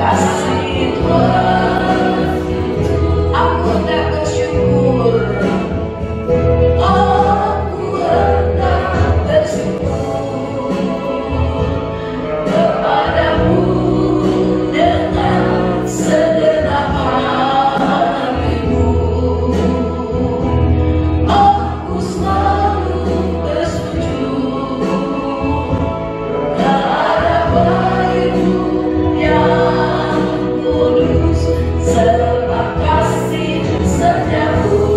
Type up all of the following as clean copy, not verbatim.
kasih Tuhan, aku tak bersyukur. Aku hendak bersyukur kepadamu dengan segenap hatimu. Aku selalu bersujud ke hadapan-Mu yang kudus, sebab kasih setiamu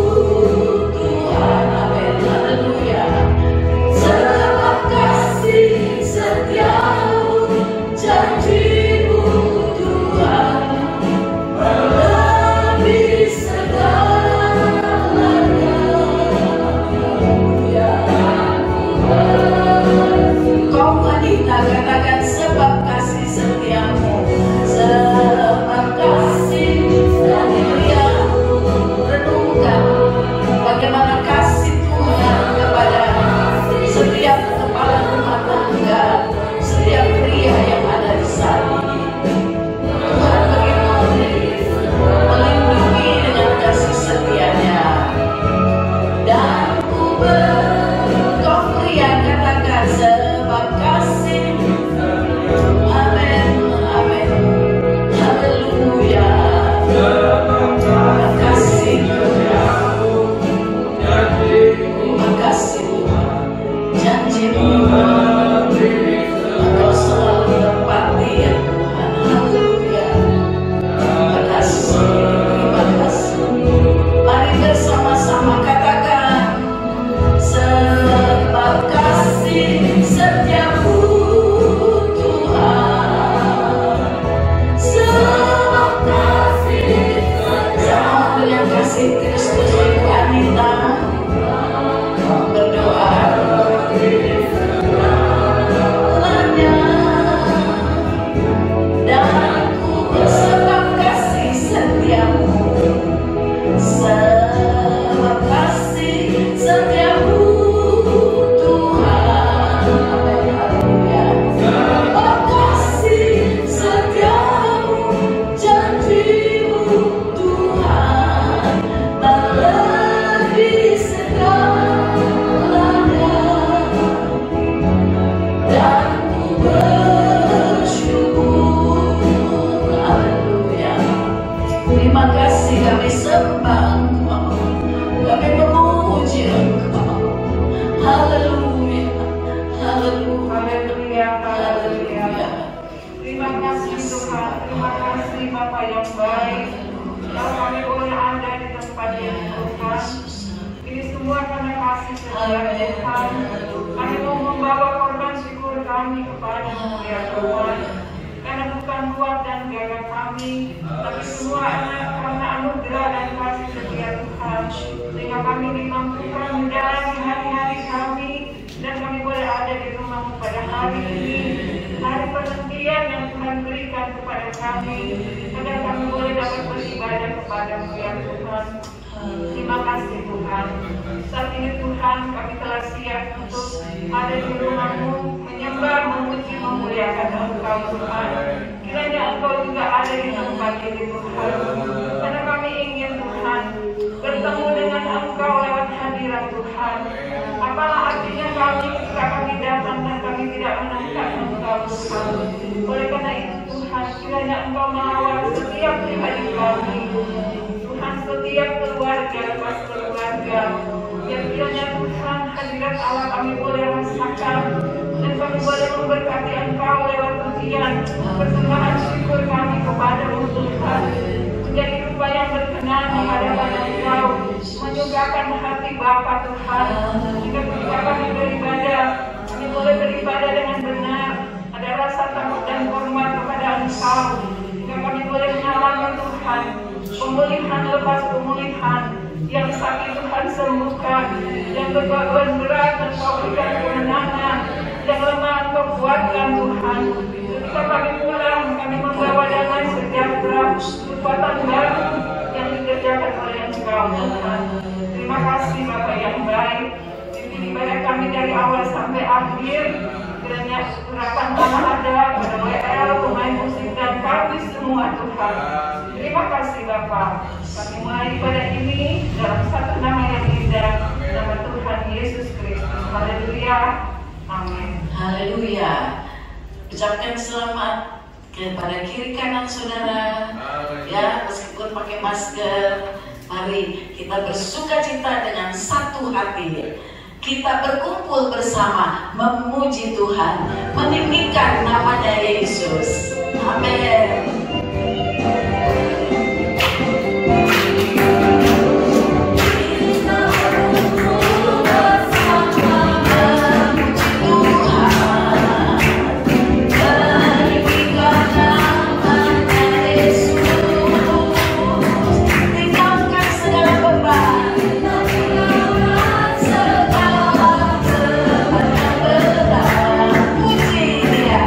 Tuhan. Amin, haleluya. Sebab kasih setiamu, janji-Mu Tuhan melebihi segalanya. Ya, kau wanita katakan sebab kasih setiamu, sebab kasih setia. Renungkan bagaimana kasih Tuhan kepada setiap kepala rumah tangga, setiap pria yang ada di sana. Tuhan begitu melindungi dengan kasih setianya. Dan kau pria katakan sebab kasih. Amin, amin, haleluya. Terima kasih Tuhan, terima kasih Tuhan. Janji-Mu Engkau selalu tepati ya Tuhan. Haleluya. Terima kasih, terima kasih. Mari bersama-sama katakan sebab kasih setiamu Tuhan, sebab kasih setiamu. Dengan kasih Kristus, Ibu Anita berdoa. Dan ku sebab kasih setiamu, sebab kasih setiamu Tuhan. Amin, haleluya. Sebab kasih setiamu, janji-Mu Tuhan melebihi segalanya. Dan ku bersyukur. Haleluya. Terima kasih, kami sembah Engkau, kami memuji Engkau. Haleluya, haleluya, haleluya. Terima kasih Tuhan, terima kasih Bapa yang baik, yang kami boleh ada di tempat yang Tuhan. Ini semua karena kasih setia Tuhan. Kami mau membawa korban syukur kami kepada-Mu ya Tuhan. Karena bukan kuat dan gagah kami, tapi semua karena anugerah dan kasih setia Tuhan. Sehingga kami dimampukan menjalani hari-hari kami, dan kami boleh ada di rumah-Mu pada hari ini, hari penantian yang Tuhan berikan kepada kami, agar kami boleh dapat beribadah kepada-Mu ya Tuhan. Terima kasih Tuhan. Saat ini Tuhan kami telah siap untuk ada di rumah-Mu, menyembah, memuji, memuliakan Engkau Tuhan. Kiranya Engkau juga ada di tempat ini Tuhan. Karena kami ingin Tuhan bertemu dengan Engkau lewat hadirat Tuhan. Apalah artinya kami jika kami datang dan kami tidak menangkap Engkau Tuhan. Oleh karena itu Tuhan, kiranya Engkau mengawal setiap pribadi kami. Tuhan, setiap keluarga, lepas keluarga, yang kiranya Tuhan hadirat Allah kami boleh rasakan, dan kami boleh memberkati Engkau lewat pujian, persembahan syukur kami kepada-Mu Tuhan, menjadi rupa yang berkenan di hadapan Engkau, menyukakan hati Bapa Tuhan. Jika ketika kami beribadah, kami boleh beribadah dengan benar, ada rasa takut dan hormat kepada Engkau. Jika kami boleh menyalahkan Tuhan, pemulihan lepas pemulihan, yang sakit Tuhan sembuhkan, yang beban berat Engkau berikan kemenangan, yang lemah Engkau kuatkan Tuhan. Ketika kami pulang, kami membawa damai sejahtera, kekuatan baru yang dikerjakan oleh Engkau Tuhan. Terima kasih Bapa yang baik. Pimpin ibadah kami dari awal sampai akhir. Kiranya urapan tanah ada pada WL, pemain musik dan memberkati semua Tuhan. Terima kasih Bapa. Kami mulai ibadah ini dalam satu nama yang indah, nama Tuhan Yesus Kristus. Haleluya. Amin. Haleluya. Ucapkan selamat kepada kiri kanan saudara. Ya, meskipun pakai masker, mari kita bersuka cita dengan satu hati. Kita berkumpul bersama memuji Tuhan, meninggikan namanya Yesus. Amin. Puji dia.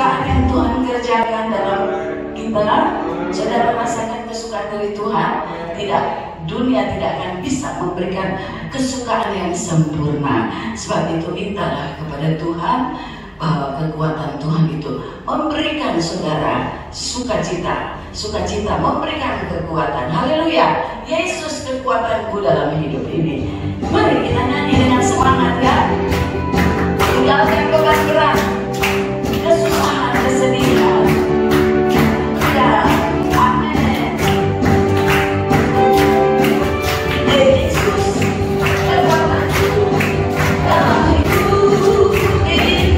kesukaan yang Tuhan kerjakan dalam kita, saudara rasakan kesukaan dari Tuhan, dunia tidak akan bisa memberikan kesukaan yang sempurna. Sebab itu mintalah kepada Tuhan bahwa kekuatan Tuhan itu memberikan saudara sukacita, memberikan kekuatan. Haleluya. Yesus kekuatanku dalam hidup ini. Mari kita nyanyi dengan semangat ya. Tinggalkan beban berat, kesusahan, kesedihan. Ya, amin. Yesus kekuatanku dalam hidup ini.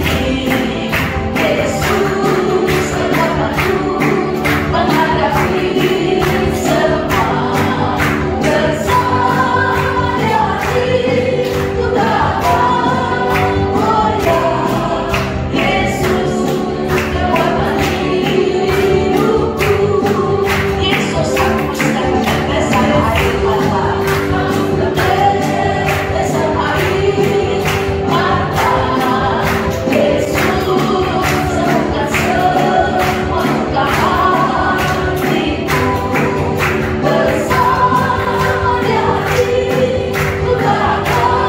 Yesus kekuatanku menghadapi semua. Bersama di hatiku takkan goyah. Yesus kekuatan hidupku. Yesus hapuskan tetesan air mata. Tetesan air mata. Yesus sembuhkan semua luka hatiku. Bersama di hatiku takkan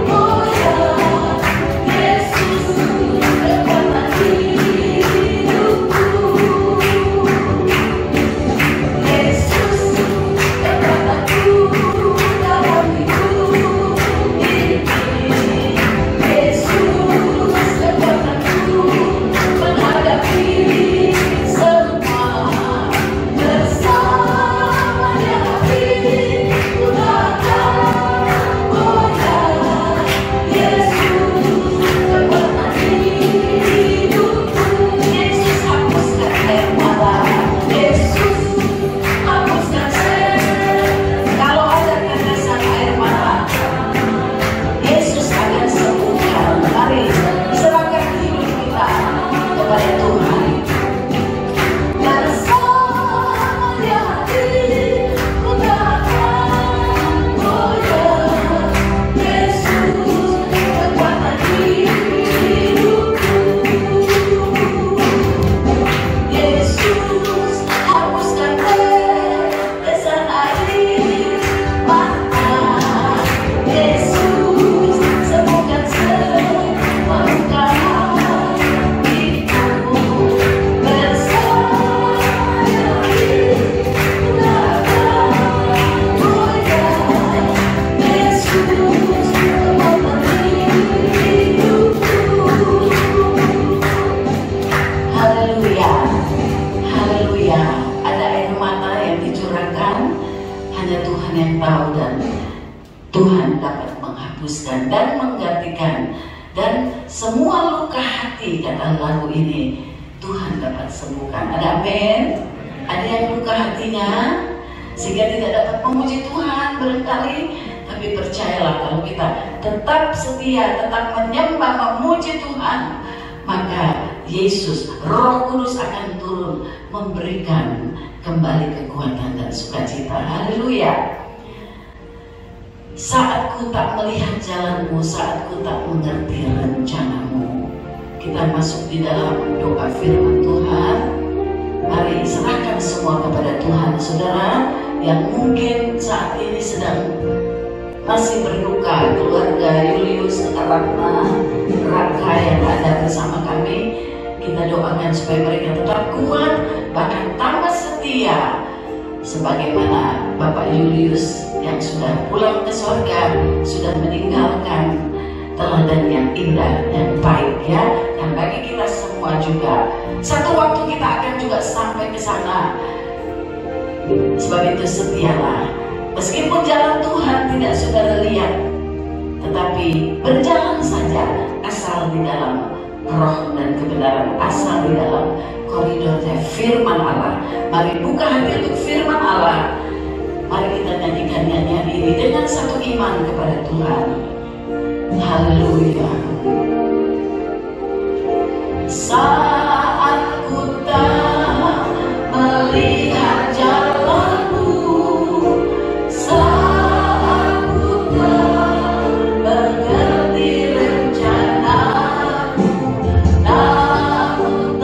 goyah. Yesus kekuatan hidupku. Yesus kekuatanku dalam hidup ini. Yesus kekuatanku menghadapi semua. Bersama di hatiku takkan goyah. Yesus kekuatan hidupku. Yesus hapuskan air mata. Yesus hapuskan kalau ada tetesan air mata. Yesus akan sembuhkan. Mari serahkan hidup kita kepada Tuhan. Bersama di hatiku takkan goyah. Yesus kekuatan hidupku. Yesus hapuskan tetesan air mata. Yesus sembuhkan semua luka hatiku. Bersama di hatiku takkan goyah. Yesus kekuatan hidupku. Haleluya. Haleluya. Ada air mata yang dicurahkan, hanya Tuhan yang tahu, dan Tuhan dapat menghapuskan dan menggantikan. Dan semua luka hati, kata lagu ini, Tuhan dapat sembuhkan. Ada amin? Ada yang luka hatinya sehingga tidak dapat memuji Tuhan barangkali, tapi percayalah kalau kita tetap setia, tetap menyembah, memuji Tuhan, maka Yesus, Roh Kudus akan turun memberikan kembali kekuatan dan sukacita. Haleluya. Saat ku tak melihat jalanmu, saat ku tak mengerti rencanamu. Kita masuk di dalam doa firman Tuhan. Mari serahkan semua kepada Tuhan. Saudara yang mungkin saat ini sedang masih berduka, keluarga Julius, Ratna, Raka yang ada bersama kami, kita doakan supaya mereka tetap kuat, bahkan tambah setia, sebagaimana Bapak Julius yang sudah pulang ke surga, sudah meninggalkan teladan yang indah dan baik ya, dan bagi kita semua juga. Satu waktu kita akan juga sampai ke sana. Sebab itu setialah, meskipun jalan Tuhan tidak saudara lihat, tetapi berjalan saja asal di dalam roh dan kebenaran, asal di dalam koridornya firman Allah. Mari buka hati untuk firman Allah. Mari kita nyanyikan nyanyian ini dengan satu iman kepada Tuhan. Haleluya. Saat ku tak melihat jalanmu, saat ku tak mengerti rencanamu, namun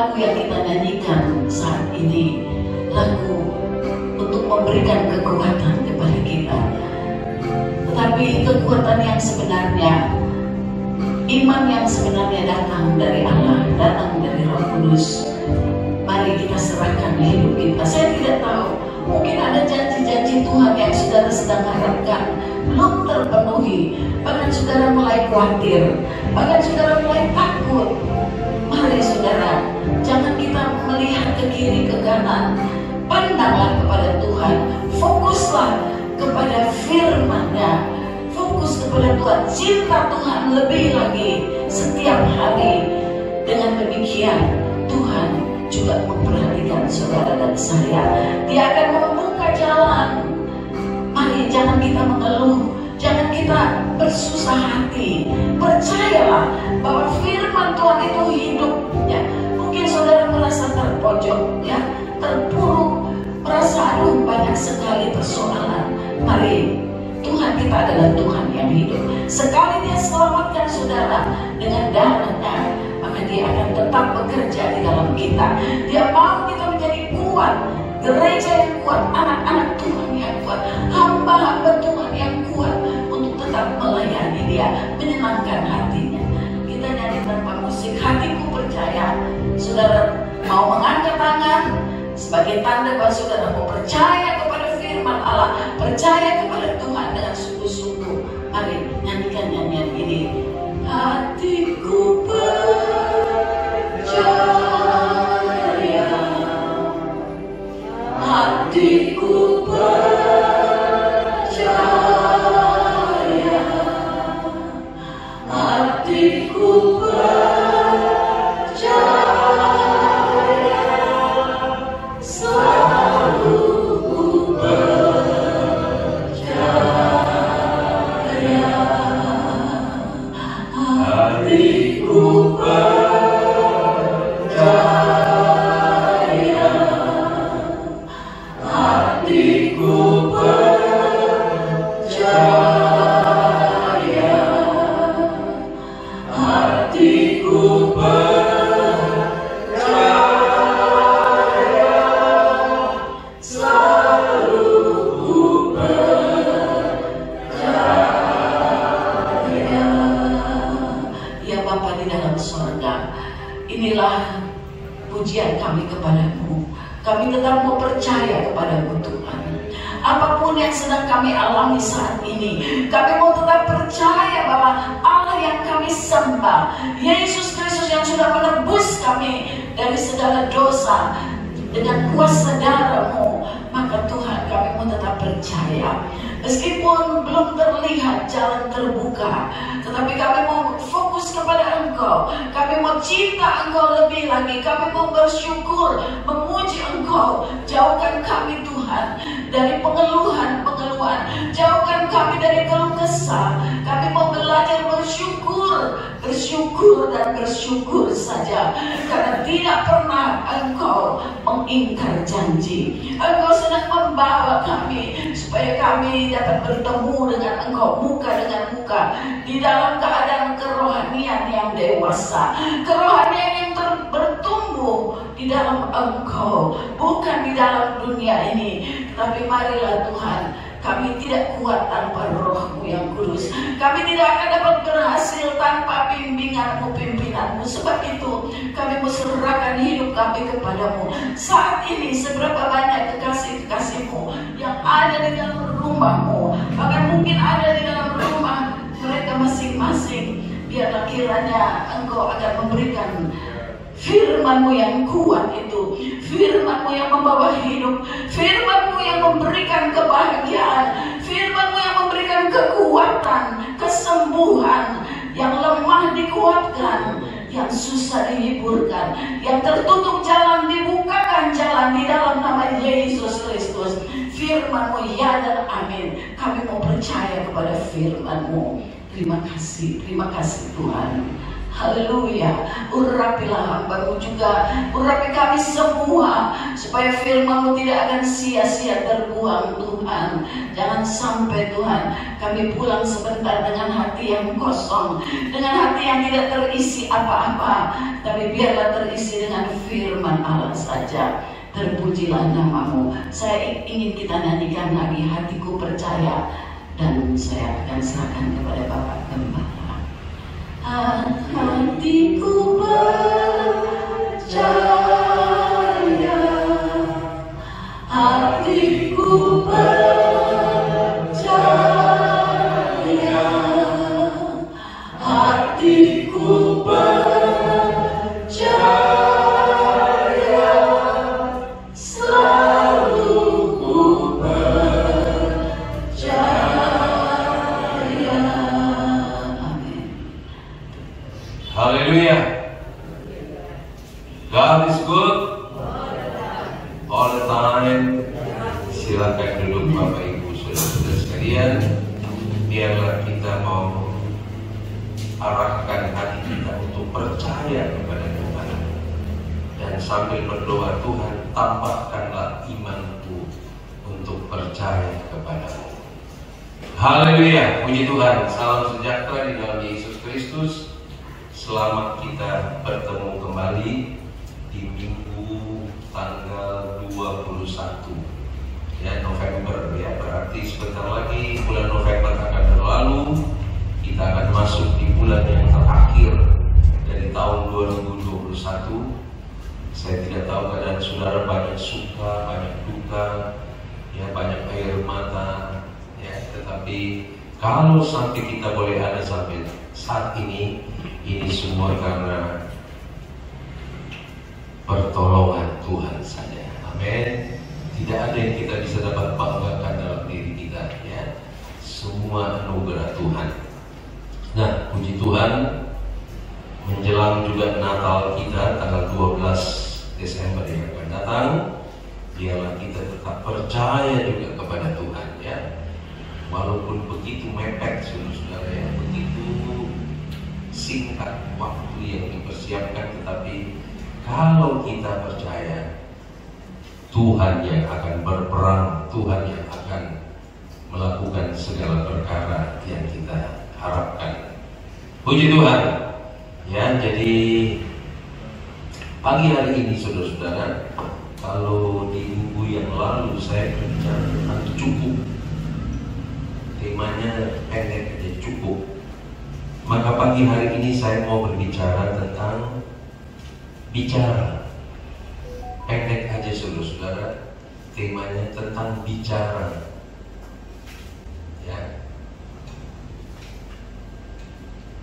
lagu yang kita nyanyikan saat ini lagu untuk memberikan kekuatan kepada kita. Tetapi kekuatan yang sebenarnya, iman yang sebenarnya datang dari Allah, datang dari Roh Kudus. Mari kita serahkan hidup kita. Saya tidak tahu, mungkin ada janji-janji Tuhan yang saudara sedang harapkan belum terpenuhi. Bahkan saudara mulai khawatir, bahkan saudara mulai takut. Mari saudara, jangan kita melihat ke kiri ke kanan. Pandanglah kepada Tuhan, fokuslah kepada firman-Nya, fokus kepada Tuhan, cinta Tuhan lebih lagi setiap hari. Dengan demikian Tuhan juga memperhatikan saudara dan saya. Dia akan membuka jalan. Mari jangan kita mengeluh, jangan kita bersusah hati. Percayalah bahwa firman Tuhan itu hidup. Ya, mungkin saudara merasa terpojok, ya, terpuruk, merasa aduh banyak sekali persoalan. Mari, Tuhan kita adalah Tuhan yang hidup. Sekali Dia selamatkan saudara dengan darah-Nya, maka Dia akan tetap bekerja di dalam kita. Dia mau kita menjadi kuat, gereja yang kuat, anak-anak Tuhan yang kuat, hamba-hamba Tuhan yang kuat untuk tetap melayani Dia, menyenangkan hatinya. Kita nyanyi tanpa musik, hatiku percaya. Saudara mau mengangkat tangan sebagai tanda bahwa saudara mau percaya kepada firman Allah, percaya kepada Tuhan dengan sungguh-sungguh. Mari nyanyikan nyanyian ini. Hatiku percaya, hatiku percaya, hatiku percaya, selalu percaya, hatiku percaya, hatiku percaya, hatiku percaya, selalu percaya. Ya Bapa di dalam sorga, inilah pujian kami kepadamu. Kami tetap mau percaya kepadamu Tuhan. Apapun yang sedang kami alami saat ini, kami mau tetap percaya bahwa Allah yang kami sembah, Yesus Kristus yang sudah menebus kami dari segala dosa dengan kuasa darah-Mu, maka Tuhan kami mau tetap percaya. Meskipun belum terlihat jalan terbuka, tetapi kami mau fokus kepada Engkau. Kami mau cinta Engkau lebih lagi. Kami mau bersyukur, memuji Engkau. Jauhkan kami Tuhan dari pengeluhan-pengeluhan. Jauhkan kami dari keluh kesah. Kami mau belajar bersyukur, bersyukur dan bersyukur saja. Karena tidak pernah Engkau mengingkar janji. Engkau sedang membawa kami supaya kami dapat bertemu dengan Engkau muka dengan muka di dalam keadaan kerohanian yang dewasa, kerohanian yang bertumbuh di dalam Engkau, bukan di dalam dunia ini. Tapi marilah Tuhan, kami tidak kuat tanpa Roh-Mu yang kudus. Kami tidak akan dapat berhasil tanpa bimbingan-Mu, pimpinanmu. Sebab itu kami serahkan hidup kami kepadamu. Saat ini seberapa banyak kekasih-kekasih-Mu yang ada di dalam rumah-Mu, bahkan mungkin ada di dalam rumah mereka masing-masing. Biarlah kiranya Engkau akan memberikan firman-Mu yang kuat itu, firman-Mu yang membawa hidup, firman-Mu yang memberikan kebahagiaan, firman-Mu yang memberikan kekuatan, kesembuhan, yang lemah dikuatkan, yang susah dihiburkan, yang tertutup jalan dibukakan jalan di dalam nama Yesus Kristus. Firman-Mu ya dan amin. Kami mau percaya kepada firman-Mu. Terima kasih Tuhan. Haleluya. Urapilah hamba-Mu juga, urapi kami semua, supaya firman-Mu tidak akan sia-sia terbuang Tuhan. Jangan sampai Tuhan kami pulang sebentar dengan hati yang kosong, dengan hati yang tidak terisi apa-apa, tapi biarlah terisi dengan firman Allah saja. Terpujilah nama-Mu. Saya ingin kita nyanyikan lagi, hatiku percaya, dan saya akan serahkan kepada Bapak Gembala. Hatiku percaya, hatiku percaya, hatiku percaya, selalu ku percaya. Haleluya. God is good all the time. Silakan duduk Bapak Ibu Saudara-saudara sekalian. Biarlah kita mau arahkan hati kita untuk percaya kepada Tuhan, dan sambil berdoa, Tuhan tampakkanlah imanku untuk percaya kepadamu. Haleluya. Puji Tuhan. Salam sejahtera di dalam Yesus Kristus. Selamat kita bertemu kembali di Minggu tanggal 21 ya, November ya. Berarti sebentar lagi bulan November akan berlalu. Kita akan masuk di bulan yang terakhir dari tahun 2021. Saya tidak tahu keadaan saudara, banyak suka, banyak duka ya, banyak air mata ya. Tetapi kalau sampai kita boleh ada sampai saat ini semua karena pertolongan Tuhan saja. Amin. Tidak ada yang kita bisa dapat banggakan dalam diri kita ya. Semua anugerah Tuhan. Nah, puji Tuhan, menjelang juga Natal kita tanggal 12 Desember yang akan datang. Biarlah kita tetap percaya juga kepada Tuhan ya. Walaupun begitu mepet saudara-saudara ya, begitu singkat waktu yang dipersiapkan, tetapi kalau kita percaya, Tuhan yang akan berperang, Tuhan yang akan melakukan segala perkara yang kita harapkan. Puji Tuhan ya. Jadi pagi hari ini saudara-saudara, kalau di minggu yang lalu saya berbicara tentang cukup, temanya pendek aja, cukup. Maka pagi hari ini saya mau berbicara tentang bicara. Pendek aja saudara-saudara, temanya tentang bicara ya.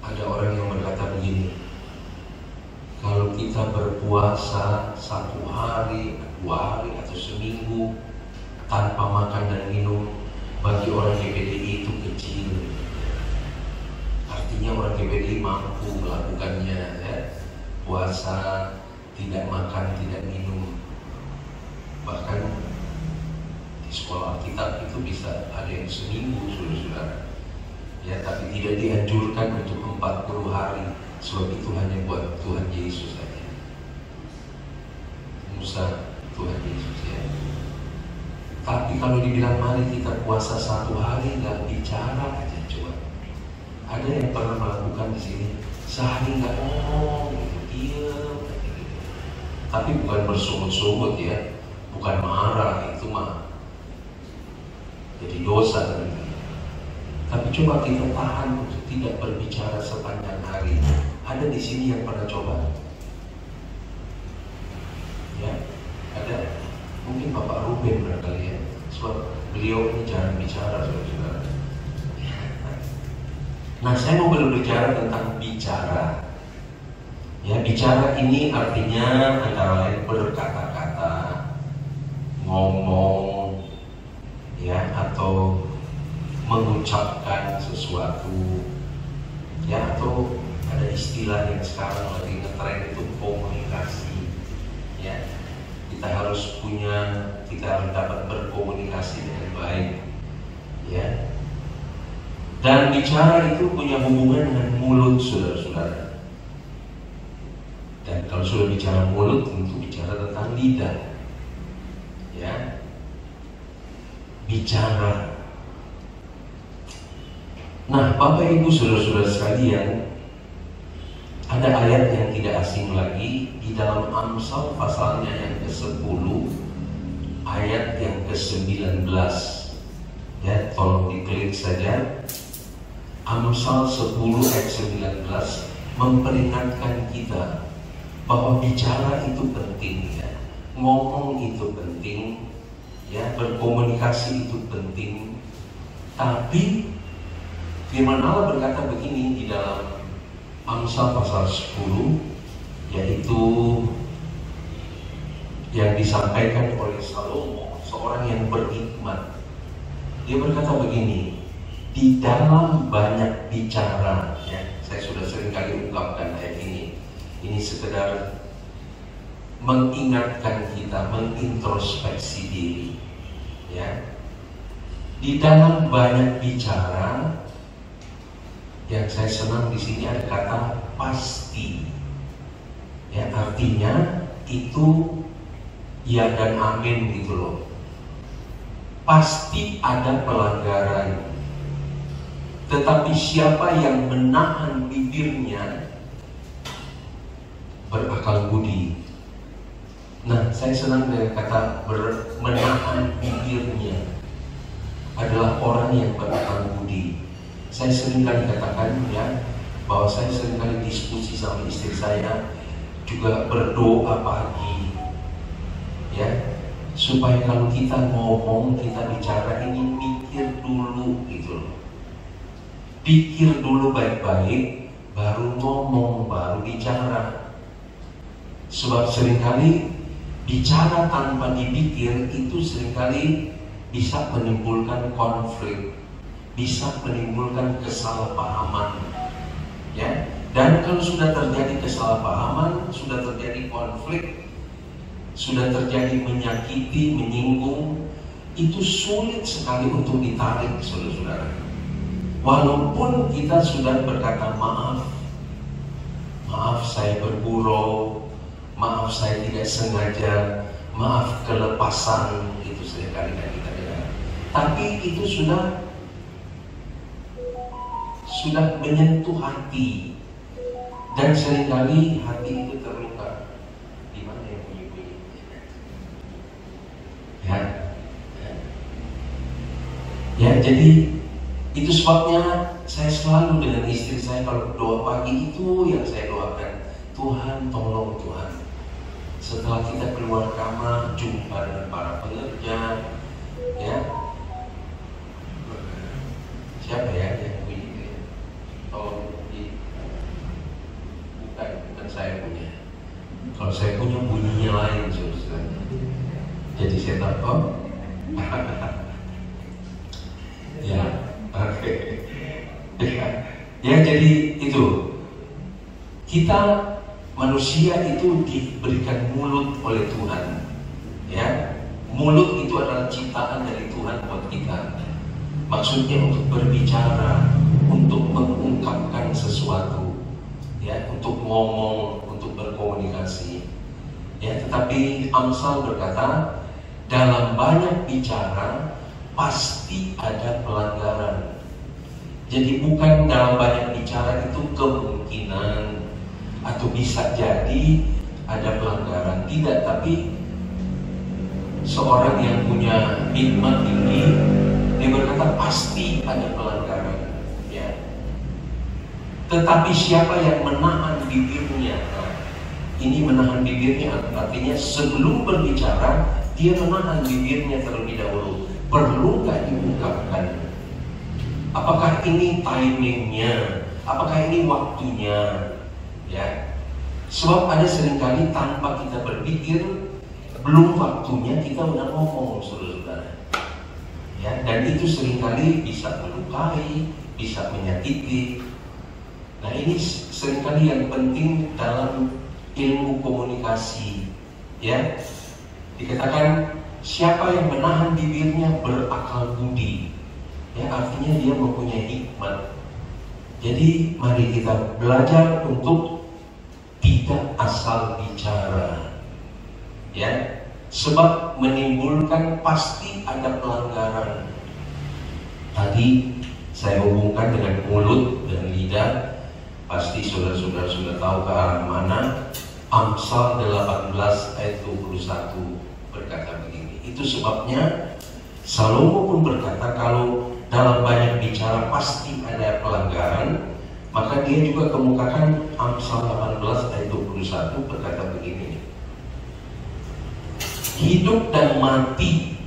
Ada orang yang berkata begini, kalau kita berpuasa 1 hari, 2 hari atau seminggu tanpa makan dan minum, bagi orang GPDI itu kecil. Artinya orang GPDI mampu melakukannya ya. Puasa, tidak makan, tidak minum. Bahkan di sekolah Alkitab itu bisa ada yang seminggu saudara-saudara ya, tapi tidak dianjurkan untuk 40 hari, sebab itu hanya buat Tuhan Yesus saja. Musa, Tuhan Yesus ya. Tapi kalau dibilang mari kita puasa 1 hari, nggak bicara aja, coba. Ada yang pernah melakukan di sini sehari nggak ngomong, diam, tapi bukan bersungut-sungut ya, bukan marah, itu mah jadi dosa ternyata. Tapi coba kita tahan untuk tidak berbicara sepanjang hari. Ada di sini yang pernah coba? Ya, ada. Mungkin Bapak Ruben barangkali ya, sebab beliau ini jarang bicara saudara-saudara. Nah, saya mau berbicara tentang bicara. Ya, bicara ini artinya antara lain berkata-kata, ngomong, ya, atau mengucapkan sesuatu, ya, atau ada istilah yang sekarang lagi ngetren itu komunikasi, ya. Kita harus dapat berkomunikasi dengan baik, ya. Dan bicara itu punya hubungan dengan mulut saudara-saudara. Kalau sudah bicara mulut, tentu bicara tentang lidah. Ya, bicara. Nah, Bapak Ibu Saudara-saudara sekalian, ada ayat yang tidak asing lagi di dalam Amsal pasalnya yang ke-10, ayat yang ke-19. Ya, tolong diklik saja. Amsal 10 ayat 19 memperingatkan kita bahwa bicara itu penting, ya. Ngomong itu penting, ya, berkomunikasi itu penting. Tapi firman Allah berkata begini di dalam Amsal pasal 10, yaitu yang disampaikan oleh Salomo, seorang yang berhikmat. Dia berkata begini, di dalam banyak bicara, ya, saya sudah sering kali ungkapkan ayat ini. Ini sekedar mengingatkan kita, mengintrospeksi diri, ya. Di dalam banyak bicara, yang saya senang di sini ada kata pasti, ya, artinya itu ya dan amin gitu loh. Pasti ada pelanggaran, tetapi siapa yang menahan bibirnya berakal budi. Nah, saya senang dengan kata menahan bibirnya adalah orang yang berakal budi. Saya sering kali katakan, ya, bahwa saya sering kali diskusi sama istri saya, juga berdoa pagi, ya, supaya kalau kita ngomong, kita bicara ini mikir dulu gitu loh. Pikir dulu baik-baik, baru ngomong, baru bicara. Sebab seringkali bicara tanpa dipikir itu seringkali bisa menimbulkan konflik, bisa menimbulkan kesalahpahaman, ya. Dan kalau sudah terjadi kesalahpahaman, sudah terjadi konflik, sudah terjadi menyakiti, menyinggung, itu sulit sekali untuk ditarik, saudara-saudara. Walaupun kita sudah berkata maaf, maaf saya bergurau, maaf saya tidak sengaja, maaf kelepasan, itu seringkali kita dengar. Tapi itu sudah menyentuh hati, dan seringkali hati itu terluka. Di mana yang bunyi-bunyi? Ya, jadi itu sebabnya saya selalu dengan istri saya kalau doa pagi itu yang saya doakan, Tuhan tolong Tuhan, setelah kita keluar kamar jumpa dengan para pengerja, ya, siapa ya yang bunyi? Tolong bukan saya punya. Kalau saya punya bunyinya lain, saudara. Jadi saya tahu. Ya, oke. Ya, jadi itu kita manusia itu diberikan mulut oleh Tuhan. Ya, mulut itu adalah ciptaan dari Tuhan buat kita. Maksudnya untuk berbicara, untuk mengungkapkan sesuatu, ya, untuk ngomong, untuk berkomunikasi. Ya, tetapi Amsal berkata, dalam banyak bicara pasti ada pelanggaran. Jadi bukan dalam banyak bicara itu kemungkinan atau bisa jadi ada pelanggaran, tidak, tapi seorang yang punya hikmat tinggi, dia berkata pasti ada pelanggaran, ya. Tetapi siapa yang menahan bibirnya? Ini menahan bibirnya artinya sebelum berbicara dia menahan bibirnya terlebih dahulu. Perlu nggak diungkapkan? Apakah ini timingnya? Apakah ini waktunya? Ya, sebab ada seringkali tanpa kita berpikir, belum waktunya kita udah ngomong, saudara-saudara. Ya, dan itu seringkali bisa melukai, bisa menyakiti. Nah, ini seringkali yang penting dalam ilmu komunikasi. Ya, dikatakan siapa yang menahan bibirnya berakal budi. Ya, artinya dia mempunyai hikmat. Jadi mari kita belajar untuk tidak asal bicara, ya, sebab menimbulkan pasti ada pelanggaran. Tadi saya hubungkan dengan mulut dan lidah, pasti saudara-saudara sudah tahu ke arah mana. Amsal 18 ayat 21 berkata begini. Itu sebabnya Salomo pun berkata kalau dalam banyak bicara pasti ada pelanggaran, maka dia juga kemukakan Amsal 18 ayat 21 berkata begini. Hidup dan mati,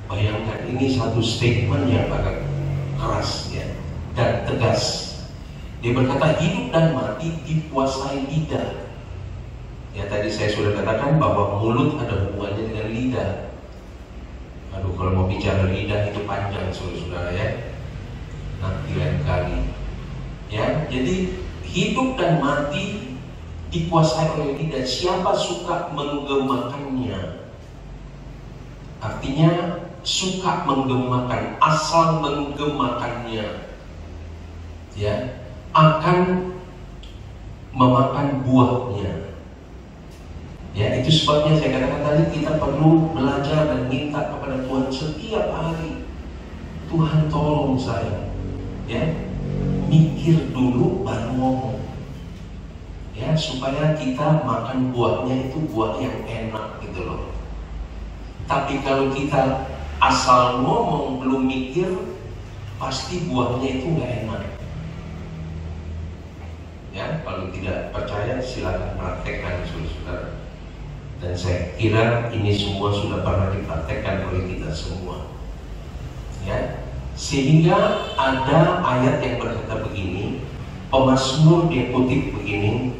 bayangkan ini satu statement yang agak keras ya, dan tegas. Dia berkata hidup dan mati dikuasai lidah. Ya, tadi saya sudah katakan bahwa mulut ada hubungannya dengan lidah. Aduh, kalau mau bicara lidah itu panjang saudara-saudara ya, nanti lain kali. Ya, jadi hidup dan mati dikuasai oleh lidah. Siapa suka menggemakannya? Artinya suka menggemakan, asal menggemakannya, ya, akan memakan buahnya. Ya, itu sebabnya saya katakan tadi kita perlu belajar dan minta kepada Tuhan setiap hari. Tuhan tolong saya, ya, mikir dulu baru ngomong, ya, supaya kita makan buahnya itu buah yang enak gitu loh. Tapi kalau kita asal ngomong belum mikir, pasti buahnya itu nggak enak. Ya, kalau tidak percaya silakan praktekkan saudara. Dan saya kira ini semua sudah pernah dipraktekkan oleh kita semua. Ya, sehingga ada ayat yang berkata begini, Pemazmur dia kutip begini,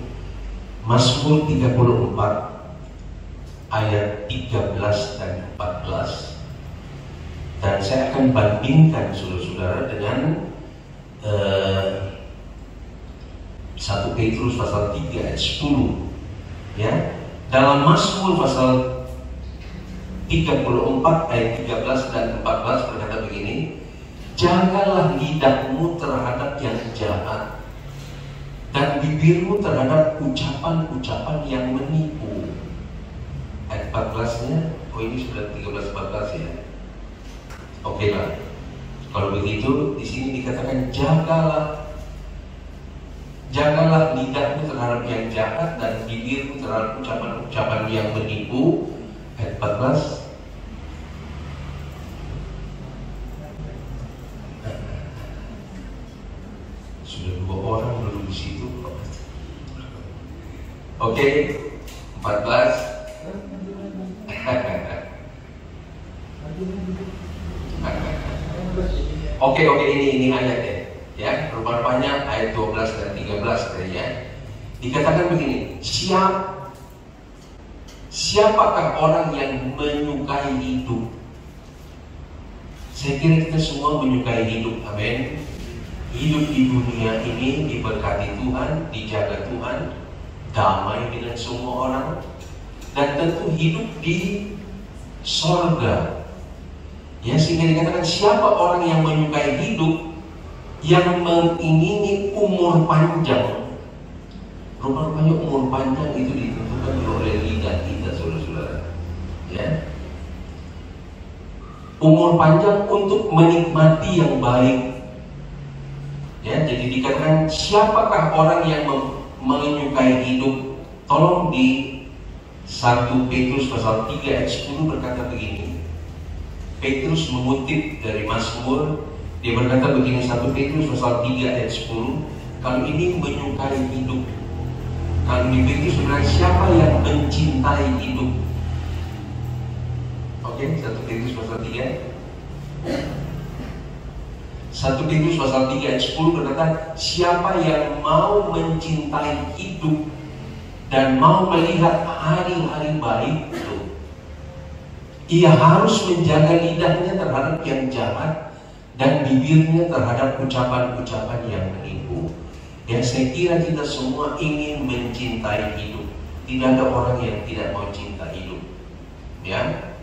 Mazmur 34 ayat 13 dan 14. Dan saya akan bandingkan saudara-saudara dengan 1 Petrus pasal 3 ayat 10. Ya, dalam Mazmur pasal 34 ayat 13 dan 14 berkata begini, jagalah lidahmu terhadap yang jahat dan bibirmu terhadap ucapan-ucapan yang menipu. Ayat 14-nya, oh ini sudah 13-14 ya. Oke lah. Kalau begitu di sini dikatakan jagalah lidahmu terhadap yang jahat dan bibirmu terhadap ucapan-ucapan yang menipu. Ayat 14. Sudah 2 orang duduk di situ. Oke, 14. Oke, ini ayatnya. Ya, rupanya ayat 12 dan 13 tadi ya. Dikatakan begini, siapakah orang yang menyukai hidup? Saya kira kita semua menyukai hidup, amin. Hidup di dunia ini diberkati Tuhan, dijaga Tuhan, damai dengan semua orang, dan tentu hidup di sorga. Ya, sehingga dikatakan siapa orang yang menyukai hidup, yang mengingini umur panjang. Rupanya umur panjang itu ditentukan oleh lidah kita, saudara-saudara. Ya, umur panjang untuk menikmati yang baik. Ya, jadi dikatakan siapakah orang yang menyukai hidup? Tolong di 1 Petrus pasal 3 ayat 10 berkata begini. Petrus mengutip dari Mazmur, dia berkata begini, 1 Petrus pasal 3 ayat 10, kalau ini menyukai hidup. Kalau di Petrus sebenarnya siapa yang mencintai hidup? Oke, 1 Petrus pasal 3. 1 Petrus pasal 3 ayat 10 berkata, siapa yang mau mencintai hidup dan mau melihat hari-hari baik itu, ia harus menjaga lidahnya terhadap yang jahat dan bibirnya terhadap ucapan-ucapan yang menipu. Ya, saya kira kita semua ingin mencintai hidup. Tidak ada orang yang tidak mau cinta hidup. Ya,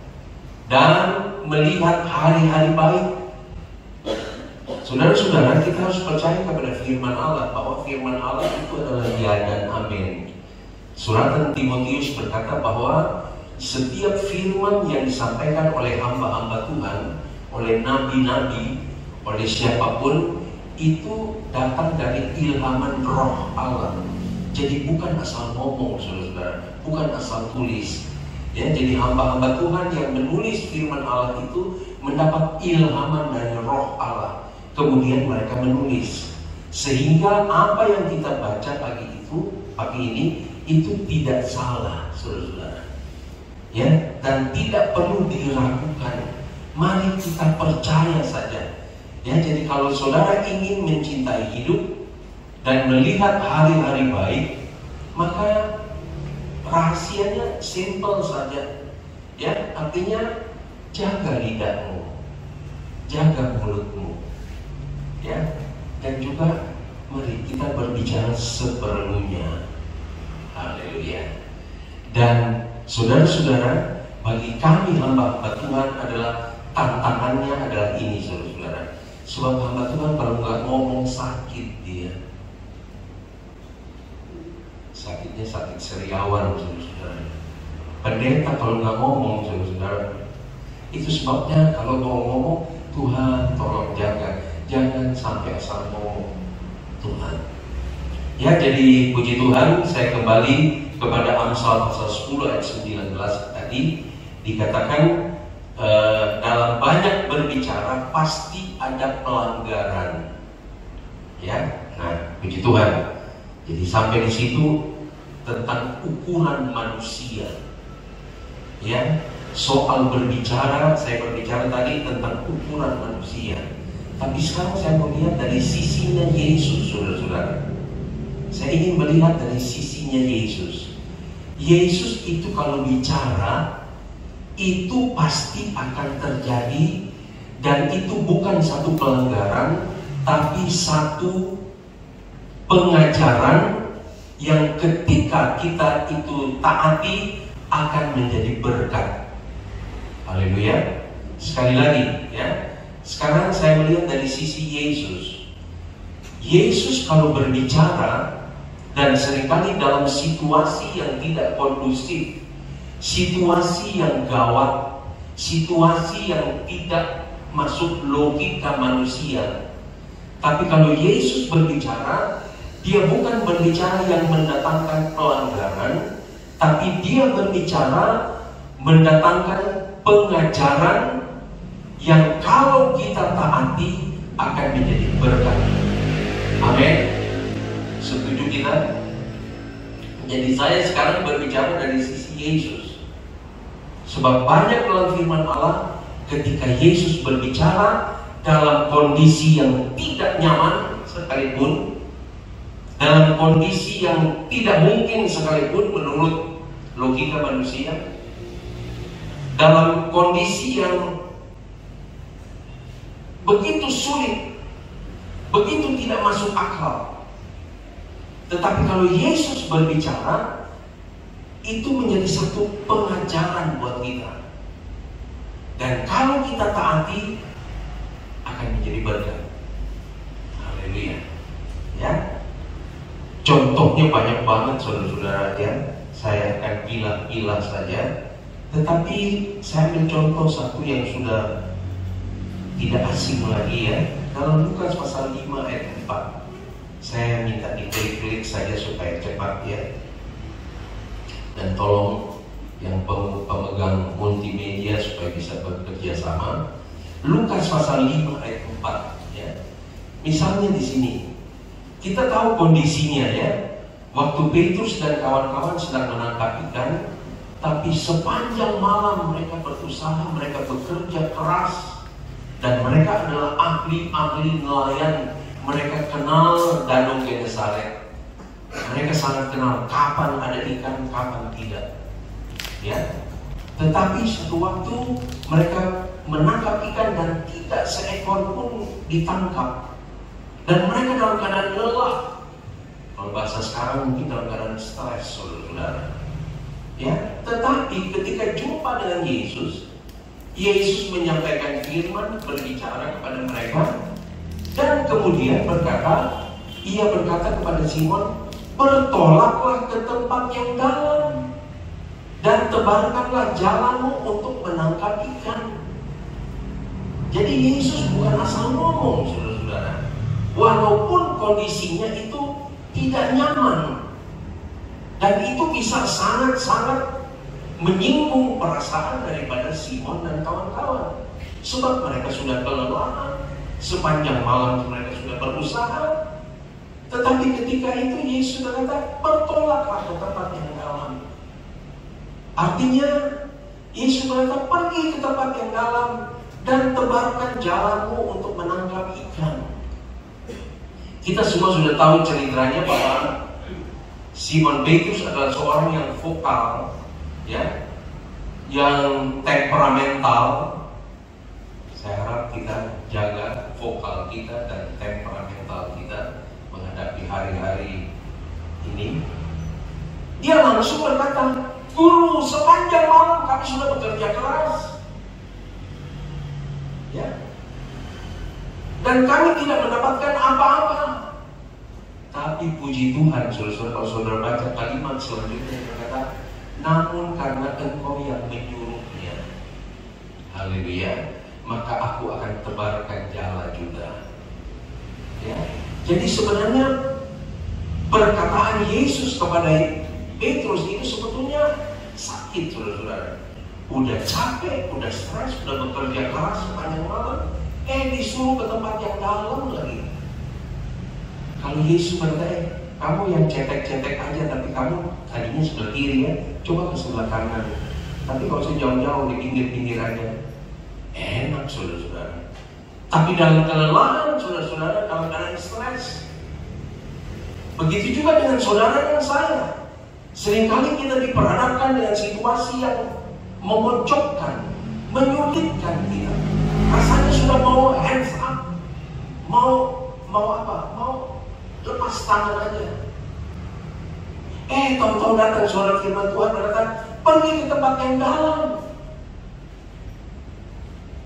dan melihat hari-hari baik. saudara-saudara, kita harus percaya kepada firman Allah, bahwa firman Allah itu adalah ya dan amin. Suratan Timotius berkata bahwa setiap firman yang disampaikan oleh hamba-hamba Tuhan, oleh nabi-nabi, oleh siapapun, itu datang dari ilhaman roh Allah. Jadi bukan asal ngomong, saudara-saudara, bukan asal tulis. Ya, jadi hamba-hamba Tuhan yang menulis firman Allah itu mendapat ilhaman dari roh Allah. Kemudian mereka menulis. Sehingga apa yang kita baca pagi ini, itu tidak salah, saudara-saudara. Ya, dan tidak perlu diragukan. Mari kita percaya saja. Ya, jadi kalau saudara ingin mencintai hidup dan melihat hari-hari baik, maka rahasianya simple saja. Ya, artinya jaga lidahmu, jaga mulutmu. Ya, dan juga mari kita berbicara seperlunya. Haleluya. Dan saudara-saudara, bagi kami hamba-hamba Tuhan adalah tantangannya adalah ini, saudara-saudara. Sebab hamba Tuhan kalau nggak ngomong sakit dia. Sakitnya sakit seriawan, saudara-saudara. Pendeta kalau nggak ngomong, saudara-saudara, itu sebabnya kalau mau ngomong, Tuhan tolong jaga, jangan sampai asal ngomong. Tuhan. Ya, jadi puji Tuhan, saya kembali kepada Amsal pasal 10 ayat 19 tadi dikatakan dalam banyak berbicara pasti ada pelanggaran. Ya, nah puji Tuhan. Jadi sampai di situ tentang ukuran manusia. Ya, soal berbicara, saya berbicara tadi tentang ukuran manusia. Tapi sekarang saya mau lihat dari sisinya Yesus, saudara-saudara. Saya ingin melihat dari sisinya Yesus. Yesus itu kalau bicara, itu pasti akan terjadi. Dan itu bukan satu pelanggaran, tapi satu pengajaran yang ketika kita itu taati akan menjadi berkat. Haleluya. Sekali lagi ya. Sekarang saya melihat dari sisi Yesus. Yesus kalau berbicara, dan seringkali dalam situasi yang tidak kondusif, situasi yang gawat, situasi yang tidak masuk logika manusia. Tapi kalau Yesus berbicara, dia bukan berbicara yang mendatangkan pelanggaran, tapi dia berbicara mendatangkan pengajaran yang kalau kita taati akan menjadi berkat. Amin. Setuju kita? Jadi saya sekarang berbicara dari sisi Yesus. Sebab banyak dalam firman Allah ketika Yesus berbicara dalam kondisi yang tidak nyaman sekalipun, dalam kondisi yang tidak mungkin sekalipun menurut logika manusia, dalam kondisi yang begitu sulit, begitu tidak masuk akal. Tetapi kalau Yesus berbicara, itu menjadi satu pengajaran buat kita. Dan kalau kita taati, akan menjadi berkat. Haleluya. Ya. Contohnya banyak banget, saudara-saudara ya. Saya akan pilah-pilah saja. Tetapi saya mencontoh satu yang sudah tidak asing lagi ya. Dalam Lukas pasal 5 ayat 4. Saya minta diklik-klik saja supaya cepat ya. Dan tolong yang pemegang multimedia supaya bisa bekerja sama. Lukas pasal 5 ayat 4 ya. Misalnya di sini kita tahu kondisinya ya. Waktu Petrus dan kawan-kawan sedang menangkap ikan, tapi sepanjang malam mereka berusaha, mereka bekerja keras, dan mereka adalah ahli-ahli nelayan. Mereka kenal Danau Genesaret. Mereka sangat kenal kapan ada ikan, kapan tidak. Ya. Tetapi suatu waktu mereka menangkap ikan dan tidak seekor pun ditangkap. Dan mereka dalam keadaan lelah. Kalau bahasa sekarang mungkin dalam keadaan stres, saudara-saudara. Ya. Tetapi ketika jumpa dengan Yesus, Yesus menyampaikan firman, berbicara kepada mereka. Dan kemudian ia berkata kepada Simon, bertolaklah ke tempat yang dalam dan tebarkanlah jalanmu untuk menangkap ikan. Jadi Yesus bukan asal ngomong, saudara-saudara. Walaupun kondisinya itu tidak nyaman, dan itu bisa sangat-sangat menyinggung perasaan daripada Simon dan kawan-kawan. Sebab mereka sudah kelelahan, sepanjang malam mereka sudah berusaha. Tetapi ketika itu Yesus berkata, bertolaklah ke tempat yang dalam. Artinya Yesus berkata, pergi ke tempat yang dalam dan tebarkan jalanmu untuk menangkap ikan. Kita semua sudah tahu ceritanya bahwa Simon Petrus adalah seorang yang vokal, ya, yang temperamental. Saya harap kita jaga vokal kita dan temperamental kita menghadapi hari-hari ini. Dia langsung berkata, Guru, sepanjang malam kami sudah bekerja keras, ya, dan kami tidak mendapatkan apa-apa. Tapi puji Tuhan, saudara, kalau saudara baca kalimat selanjutnya yang berkata, namun karena Engkau yang menyuruhnya, haleluya, maka aku akan tebarkan jala juga. Ya. Jadi sebenarnya perkataan Yesus kepada Petrus itu sebetulnya sakit, saudara-saudara. Udah capek, udah stres, udah bekerja keras sepanjang malam, disuruh ke tempat yang dalam lagi. Kalau Yesus berkata, kamu yang cetek-cetek aja, tapi kamu tadinya sebelah kiri ya, coba ke sebelah kanan. Tapi kalau sejauh-jauh di pinggir-pinggir aja, enak, saudara-saudara. Tapi dalam kelelahan, saudara-saudara, dalam keadaan stres. Begitu juga dengan saudara dan saya. Seringkali kita diperhadapkan dengan situasi yang memojokkan, menyulitkan kita. Rasanya sudah mau hands up, mau apa? Mau lepas tangan aja. Tahu-tahu datang suara firman Tuhan berkata, pergi ke tempat yang dalam.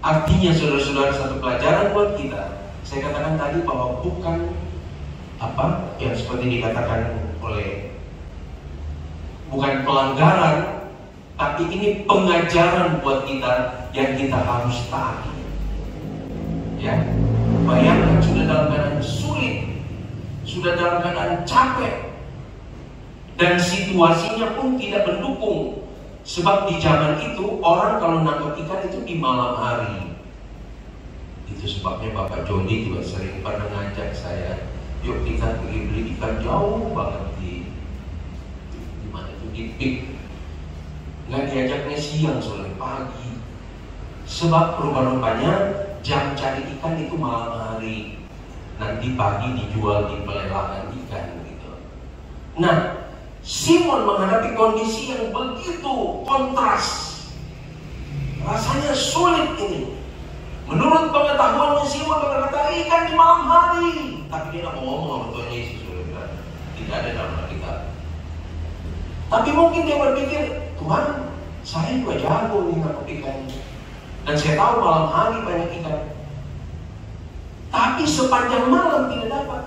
Artinya, saudara-saudara, satu pelajaran buat kita. Saya katakan tadi bahwa bukan apa yang seperti dikatakan oleh, bukan pelanggaran, tapi ini pengajaran buat kita yang kita harus taati. Ya, bayangkan sudah dalam keadaan sulit, sudah dalam keadaan capek, dan situasinya pun tidak mendukung. Sebab di zaman itu orang kalau nangkap ikan itu di malam hari. Itu sebabnya Bapak Joni juga sering pernah ngajak saya, yuk kita pergi beli ikan jauh banget di mana itu, di Pik. Nggak diajaknya siang, sore pagi. Sebab rupa-rupanya jam cari ikan itu malam hari, nanti pagi dijual di pelelangan ikan gitu. Nah, Simon menghadapi kondisi yang begitu kontras, rasanya sulit ini. Menurut pengetahuannya, Simon berkata ikan di malam hari, tapi dia tidak mau ngomong sama Tuhan Yesus. Tidak ada dalam Alkitab. Tapi mungkin dia berpikir, Tuhan, saya juga jago nih nangkap ikan, dan saya tahu malam hari banyak ikan. Tapi sepanjang malam tidak dapat.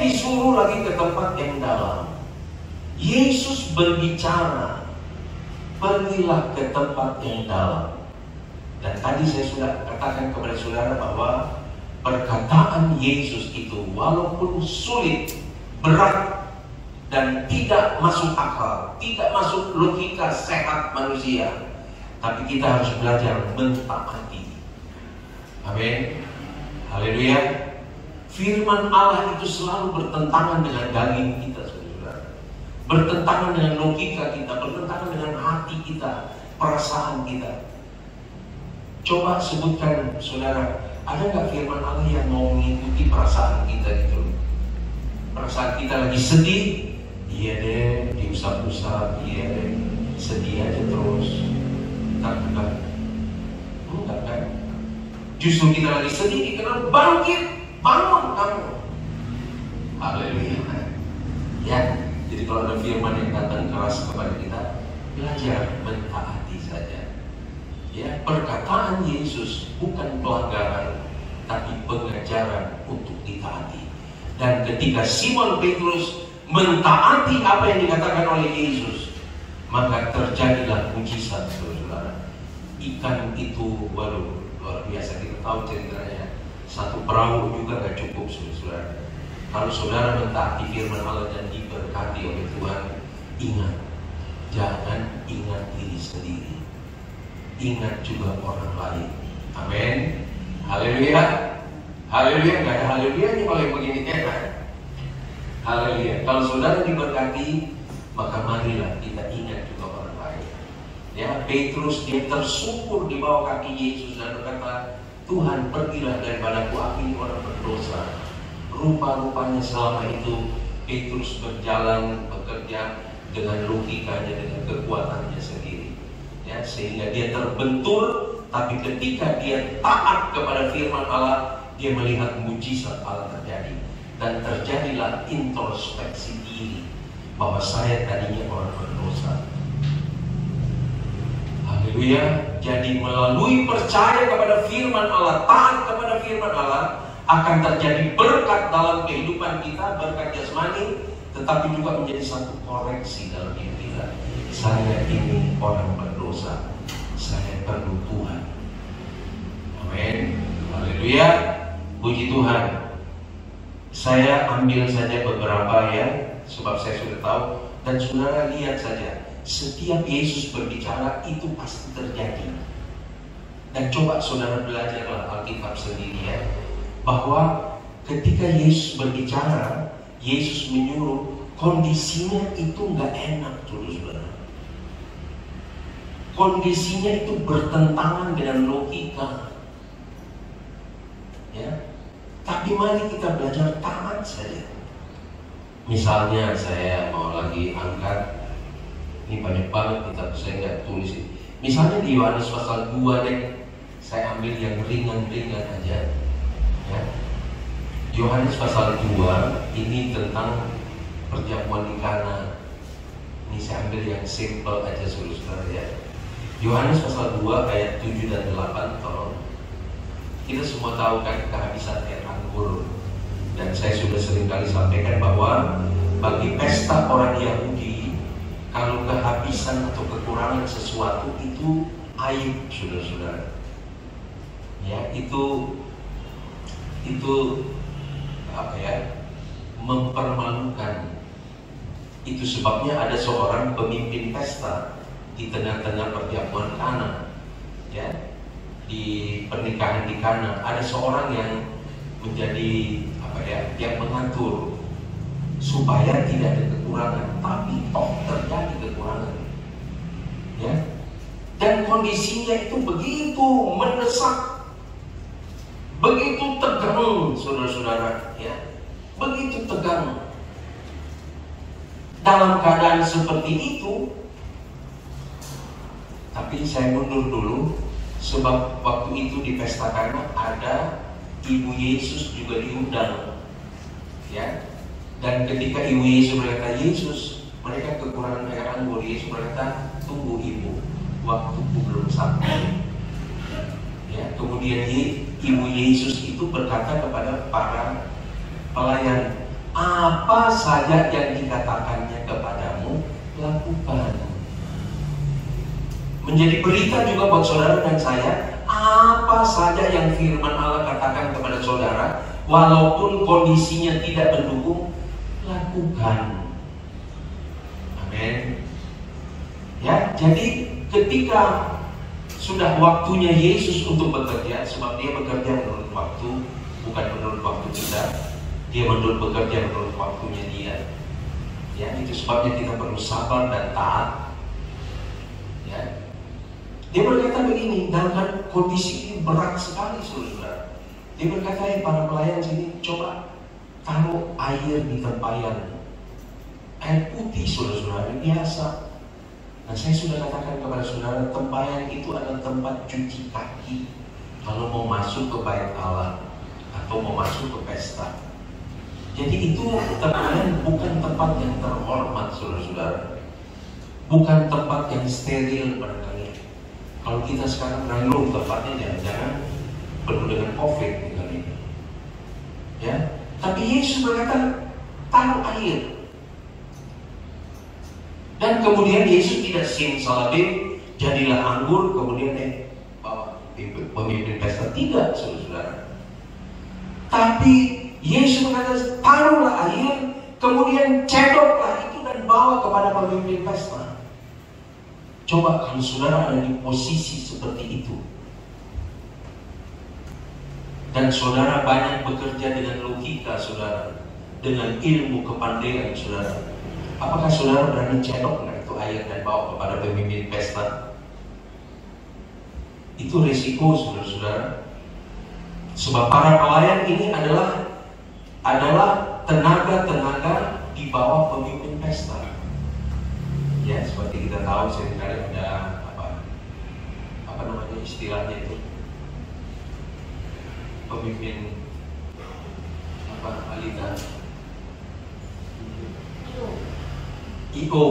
Disuruh lagi ke tempat yang dalam. Yesus berbicara, pergilah ke tempat yang dalam. Dan tadi saya sudah katakan kepada saudara bahwa perkataan Yesus itu walaupun sulit, berat, dan tidak masuk akal, tidak masuk logika sehat manusia, tapi kita harus belajar mentaati. Amin. Haleluya. Firman Allah itu selalu bertentangan dengan daging kita, saudara. Bertentangan dengan logika kita, bertentangan dengan hati kita, perasaan kita. Coba sebutkan, saudara, ada nggak firman Allah yang mau mengikuti perasaan kita gitu? Perasaan kita lagi sedih, iya deh, diusap-usap, iya deh, sedih aja terus. Enggak kan? Justru kita lagi sedih, dikenal bangkit, bangun kamu. Haleluya. Ya, jadi kalau ada firman yang datang keras kepada kita, belajar mentaati saja. Ya, perkataan Yesus bukan pelanggaran, tapi pengajaran untuk ditaati. Dan ketika Simon Petrus mentaati apa yang dikatakan oleh Yesus, maka terjadilah mujizat, saudara. Ikan itu, waduh, luar biasa. Kita tahu ceritanya. Satu perahu juga gak cukup, saudara. Kalau saudara mentaati firman Allah dan diberkati oleh Tuhan, ingat, jangan ingat diri sendiri, ingat juga orang lain. Amin. Haleluya. Haleluya. Gak ada haleluyanya kalau yang begini kan. Haleluya. Kalau saudara diberkati, maka marilah kita ingat juga orang lain. Ya, Petrus dia tersungkur di bawah kaki Yesus dan berkata, Tuhan, pergilah daripadaku, aku ini orang berdosa. Rupa-rupanya selama itu Petrus berjalan bekerja dengan logikanya, dengan kekuatannya sendiri, ya, sehingga dia terbentur. Tapi ketika dia taat kepada firman Allah, dia melihat mujizat Allah terjadi, dan terjadilah introspeksi diri bahwa saya tadinya orang berdosa. Haleluya. Jadi melalui percaya kepada firman Allah, taat kepada firman Allah, akan terjadi berkat dalam kehidupan kita, berkat jasmani, tetapi juga menjadi satu koreksi dalam hidup kita. Saya ini orang berdosa, saya perlu Tuhan. Amin. Haleluya. Puji Tuhan. Saya ambil saja beberapa ya, sebab saya sudah tahu. Dan saudara lihat saja, setiap Yesus berbicara itu pasti terjadi. Dan coba saudara belajarlah Alkitab sendiri ya, bahwa ketika Yesus berbicara, Yesus menyuruh, kondisinya itu nggak enak, saudara. Kondisinya itu bertentangan dengan logika, ya. Tapi mari kita belajar taat saja. Misalnya saya mau lagi angkat, ini banyak banget kita, saya nggak tulis. Misalnya di Yohanes pasal 2 deh, saya ambil yang ringan-ringan aja. Ya. Yohanes pasal 2 ini tentang perjamuan di Kana. Ini saya ambil yang simple aja, saudara ya. Yohanes pasal 2 ayat 7 dan 8, tolong. Kita semua tahu kan kehabisan air anggur. Dan saya sudah sering kali sampaikan bahwa bagi pesta orang Yahudi, kalau kehabisan atau kekurangan sesuatu itu aib, saudara-saudara. Ya, itu apa ya, mempermalukan. Itu sebabnya ada seorang pemimpin pesta di tengah-tengah perjamuan Kana, ya, di pernikahan di Kana ada seorang yang menjadi apa ya, yang mengatur supaya tidak ada kekurangan, tapi toh terjadi kekurangan, ya. Dan kondisinya itu begitu mendesak, begitu tegang, saudara-saudara, ya, begitu tegang. Dalam keadaan seperti itu, tapi saya mundur dulu, sebab waktu itu di pesta Kana ada Ibu Yesus juga diundang, ya. Dan ketika Ibu Yesus berkata, Yesus, mereka kekurangan air anggur. Yesus berkata, tunggu Ibu, waktuku belum sampai. Ya, kemudian Ibu Yesus itu berkata kepada para pelayan, apa saja yang dikatakannya kepadamu, lakukan. Menjadi berita juga buat saudara dan saya, apa saja yang firman Allah katakan kepada saudara, walaupun kondisinya tidak mendukung, lakukan. Amin. Ya, jadi ketika sudah waktunya Yesus untuk bekerja, sebab dia bekerja menurut waktu, bukan menurut waktu kita. Dia bekerja menurut waktunya dia. Ya, itu sebabnya kita perlu sabar dan taat. Ya. Dia berkata begini, dalam kondisi ini berat sekali, saudara. Dia berkata, para pelayan sini, coba taruh air di tempayan. Air putih, saudara-saudara, biasa. Nah, saya sudah katakan kepada saudara, tempayan itu adalah tempat cuci kaki kalau mau masuk ke bait Allah atau mau masuk ke pesta. Jadi itu tempayan bukan tempat yang terhormat, saudara-saudara. Bukan tempat yang steril barangkali. Kalau kita sekarang nanggung tempatnya, jangan-jangan penuh dengan COVID misalnya. Ya, tapi Yesus berkata, taruh air. Dan kemudian Yesus tidak simsalabim, jadilah anggur, kemudian bawa pemimpin pesta, tidak, saudara-saudara. Tapi Yesus berkata, taruhlah air, kemudian cedoklah itu dan bawa kepada pemimpin pesta. Coba kalau saudara ada di posisi seperti itu, dan saudara banyak bekerja dengan logika saudara, dengan ilmu kepandaian saudara, apakah saudara berani cedok itu air dan bawa kepada pemimpin pesta? Itu risiko saudara-saudara. Sebab para pelayan ini adalah tenaga-tenaga di bawah pemimpin pesta. Ya, seperti kita tahu seringkali ada apa namanya istilahnya itu, pemimpin alita IO.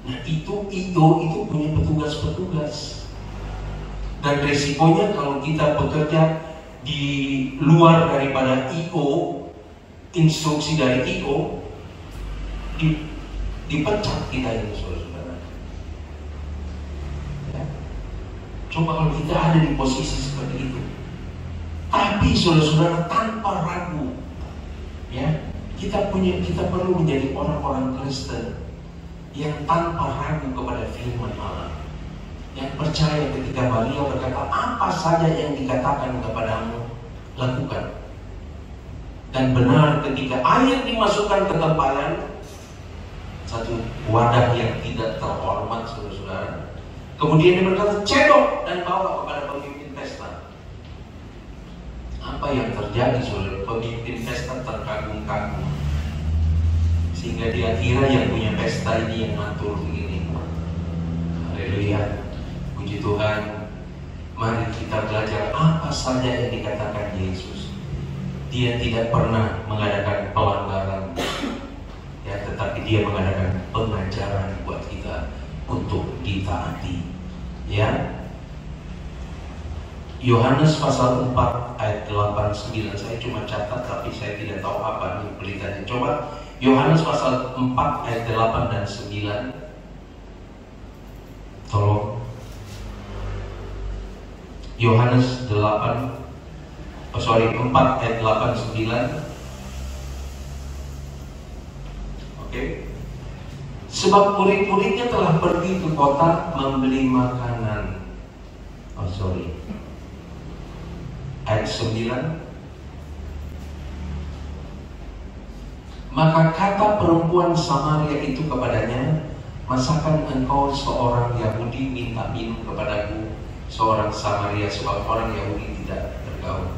Nah itu IO itu punya petugas-petugas, dan resikonya kalau kita bekerja di luar daripada IO, instruksi dari IO, dipecat kita ini, saudara-saudara. Ya. Coba kalau kita ada di posisi seperti itu, tapi saudara-saudara tanpa ragu, ya, kita perlu menjadi orang-orang Kristen yang tanpa ragu kepada firman Allah, yang percaya ketika Maria berkata, apa saja yang dikatakan kepadamu, lakukan. Dan benar ketika air dimasukkan ke tempayan, satu wadah yang tidak terhormat, saudara-saudara, kemudian dia berkata, cedok dan bawa kepada pemimpin pesta. Apa yang terjadi, saudara? Pemimpin pesta terkagum-kagum, sehingga dia kira yang punya pesta ini yang ngatur begini. Haleluya, puji Tuhan. Mari kita belajar apa saja yang dikatakan Yesus. Dia tidak pernah mengadakan pelanggaran, ya, tetapi dia mengadakan pengajaran buat kita untuk ditaati. Ya, Yohanes pasal 4 ayat 8-9, saya cuma catat tapi saya tidak tahu apa nih beritanya. Coba Yohanes pasal 4 ayat 8 dan 9. Tolong. Yohanes 4 ayat 8-9. Oke. Sebab murid-muridnya telah pergi ke kota membeli makanan. Ayat 9. Maka kata perempuan Samaria itu kepadanya, masakan engkau seorang Yahudi minta minum kepadaku, seorang Samaria, sebab orang Yahudi tidak bergaul.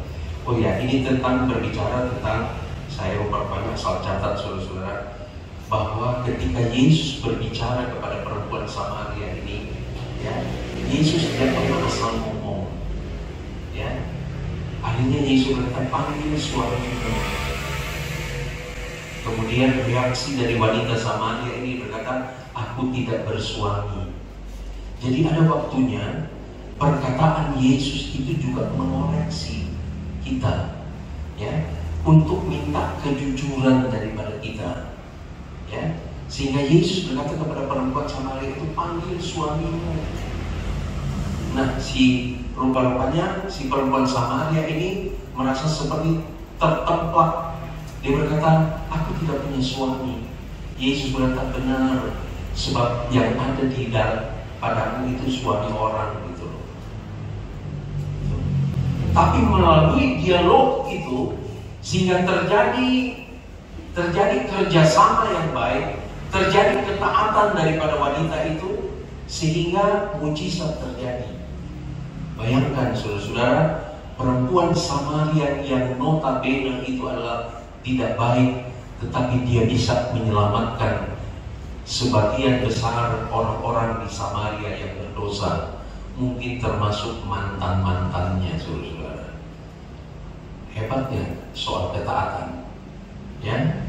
Oh ya, ini berbicara tentang, saya memperbanyak asal catat saudara-saudara, bahwa ketika Yesus berbicara kepada perempuan Samaria ini, ya, Yesus tidak pernah asal ngomong, ya. Akhirnya Yesus berkata, panggil suamimu. Kemudian reaksi dari wanita Samaria ini berkata, aku tidak bersuami. Jadi ada waktunya perkataan Yesus itu juga mengoreksi kita, ya, untuk minta kejujuran daripada kita, ya, sehingga Yesus berkata kepada perempuan Samaria itu, panggil suamimu. Nah, rupa-rupanya si perempuan Samaria ini merasa seperti tertemplak. Dia berkata, aku tidak punya suami. Yesus berkata, benar, sebab yang ada di dalam padamu itu suami orang, gitu loh. Tapi melalui dialog itu, sehingga terjadi kerjasama yang baik, terjadi ketaatan daripada wanita itu, sehingga mujizat terjadi. Bayangkan saudara-saudara, perempuan Samaria yang notabene itu adalah tidak baik, tetapi dia bisa menyelamatkan sebagian besar orang-orang di Samaria yang berdosa, mungkin termasuk mantan-mantannya, saudara-saudara. Hebatnya soal ketaatan, ya.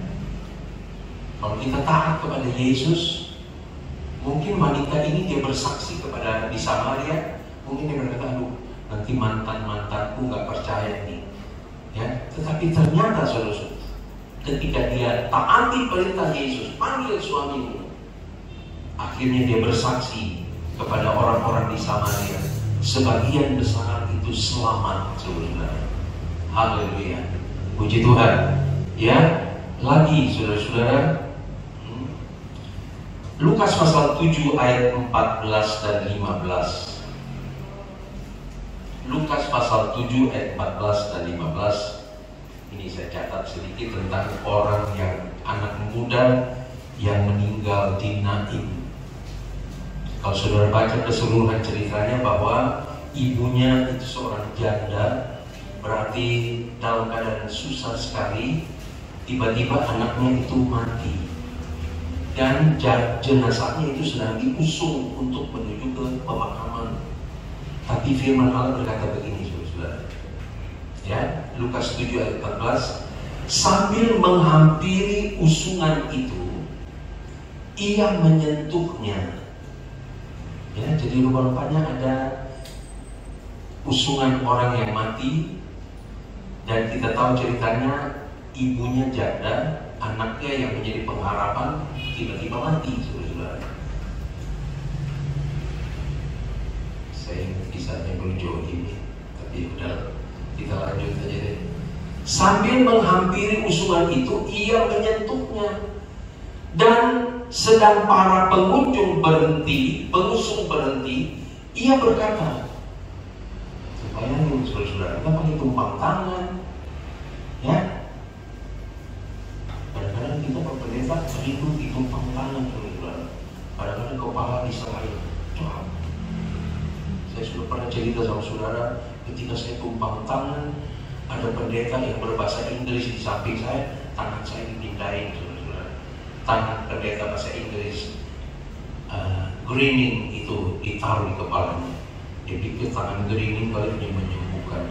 Kalau kita taat kepada Yesus, mungkin wanita ini dia bersaksi kepada di Samaria, mungkin dia berkata, aduh, nanti mantanku nggak percaya nih, ya. Tetapi ternyata saudara, ketika dia taati perintah Yesus, panggil suamimu, akhirnya dia bersaksi kepada orang-orang di Samaria. Sebagian besar itu selamat, saudara. Haleluya, puji Tuhan. Ya, lagi saudara-saudara, Lukas pasal 7 ayat 14 dan 15. Lukas pasal 7 ayat 14 dan 15. Ini saya catat sedikit tentang orang yang anak muda yang meninggal di Naim. Kalau saudara baca keseluruhan ceritanya bahwa ibunya itu seorang janda, berarti dalam keadaan susah sekali. Tiba-tiba anaknya itu mati. Dan jenazahnya itu sedang diusung untuk menuju ke pemakaman. Tapi firman Allah berkata begini, saudara. Ya, Lukas 7 ayat 14. Sambil menghampiri usungan itu, ia menyentuhnya. Ya, jadi rupa-rupanya ada usungan orang yang mati, dan kita tahu ceritanya ibunya janda, anaknya yang menjadi pengharapan tiba-tiba mati, saudara. Saya kisahnya belum ini, tapi udah kita lanjut aja deh. Sambil menghampiri usungan itu, ia menyentuhnya, dan sedang para pengusung berhenti, ia berkata, bayangin saudara, kita pakai tumpang tangan, ya. Kadang-kadang kita berpendeta rindu ditumpang tangan, saudara. Kadang-kadang kepala diserahin. Saya sudah pernah cerita sama saudara, ketika saya tumpang tangan, ada pendeta yang berbahasa Inggris di samping saya, tangan saya dipindahin, saudara. Tangan pendeta bahasa Inggris, grinning itu ditaruh di kepalanya. Dia pikir tangan grinning kali ini menyembuhkan.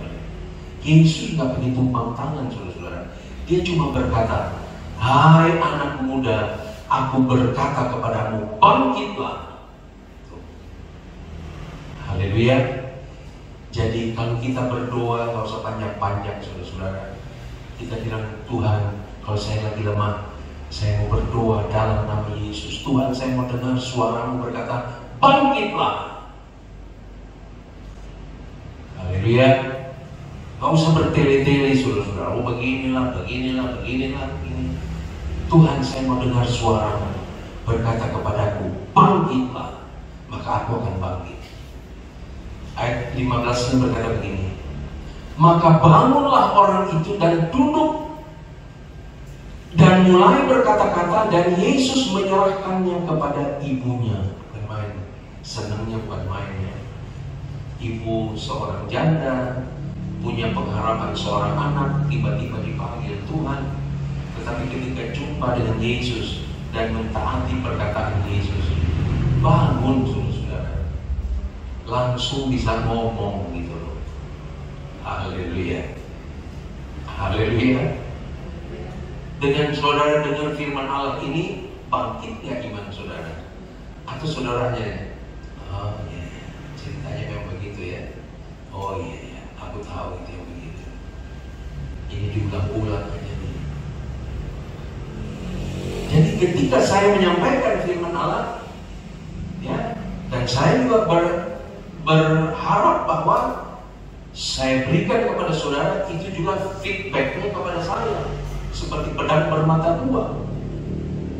Yesus nggak pakai tumpang tangan, saudara. Dia cuma berkata, hai anak muda, aku berkata kepadamu, bangkitlah. Haleluya. Jadi kalau kita berdoa, gak usah panjang-panjang, saudara-saudara. Kita bilang, Tuhan, kalau saya lagi lemah, saya mau berdoa dalam nama Yesus. Tuhan, saya mau dengar suaramu berkata, bangkitlah. Haleluya. Gak usah bertele-tele, saudara-saudara. Oh beginilah. Tuhan, saya mau dengar suaramu berkata kepadaku, bangkitlah. Maka aku akan bangkit. Ayat 15 berkata begini, maka bangunlah orang itu dan duduk dan mulai berkata-kata, dan Yesus menyerahkannya kepada ibunya. Bukan main, senangnya bukan mainnya. Ibu seorang janda, punya pengharapan seorang anak, tiba-tiba dipanggil Tuhan. Tetapi ketika jumpa dengan Yesus dan mentaati perkataan Yesus, bangun, saudara, langsung bisa ngomong gitu loh. Haleluya. Haleluya. Dengan saudara dengar firman Allah ini, bangkit gak iman saudara? Atau saudaranya, oh iya, ceritanya memang begitu ya. Oh iya, aku tahu itu yang begitu. Ini diulang-ulang aja nih. Jadi ketika saya menyampaikan firman Allah, ya, dan saya juga berharap bahwa saya berikan kepada saudara itu juga feedbacknya kepada saya seperti pedang bermata dua,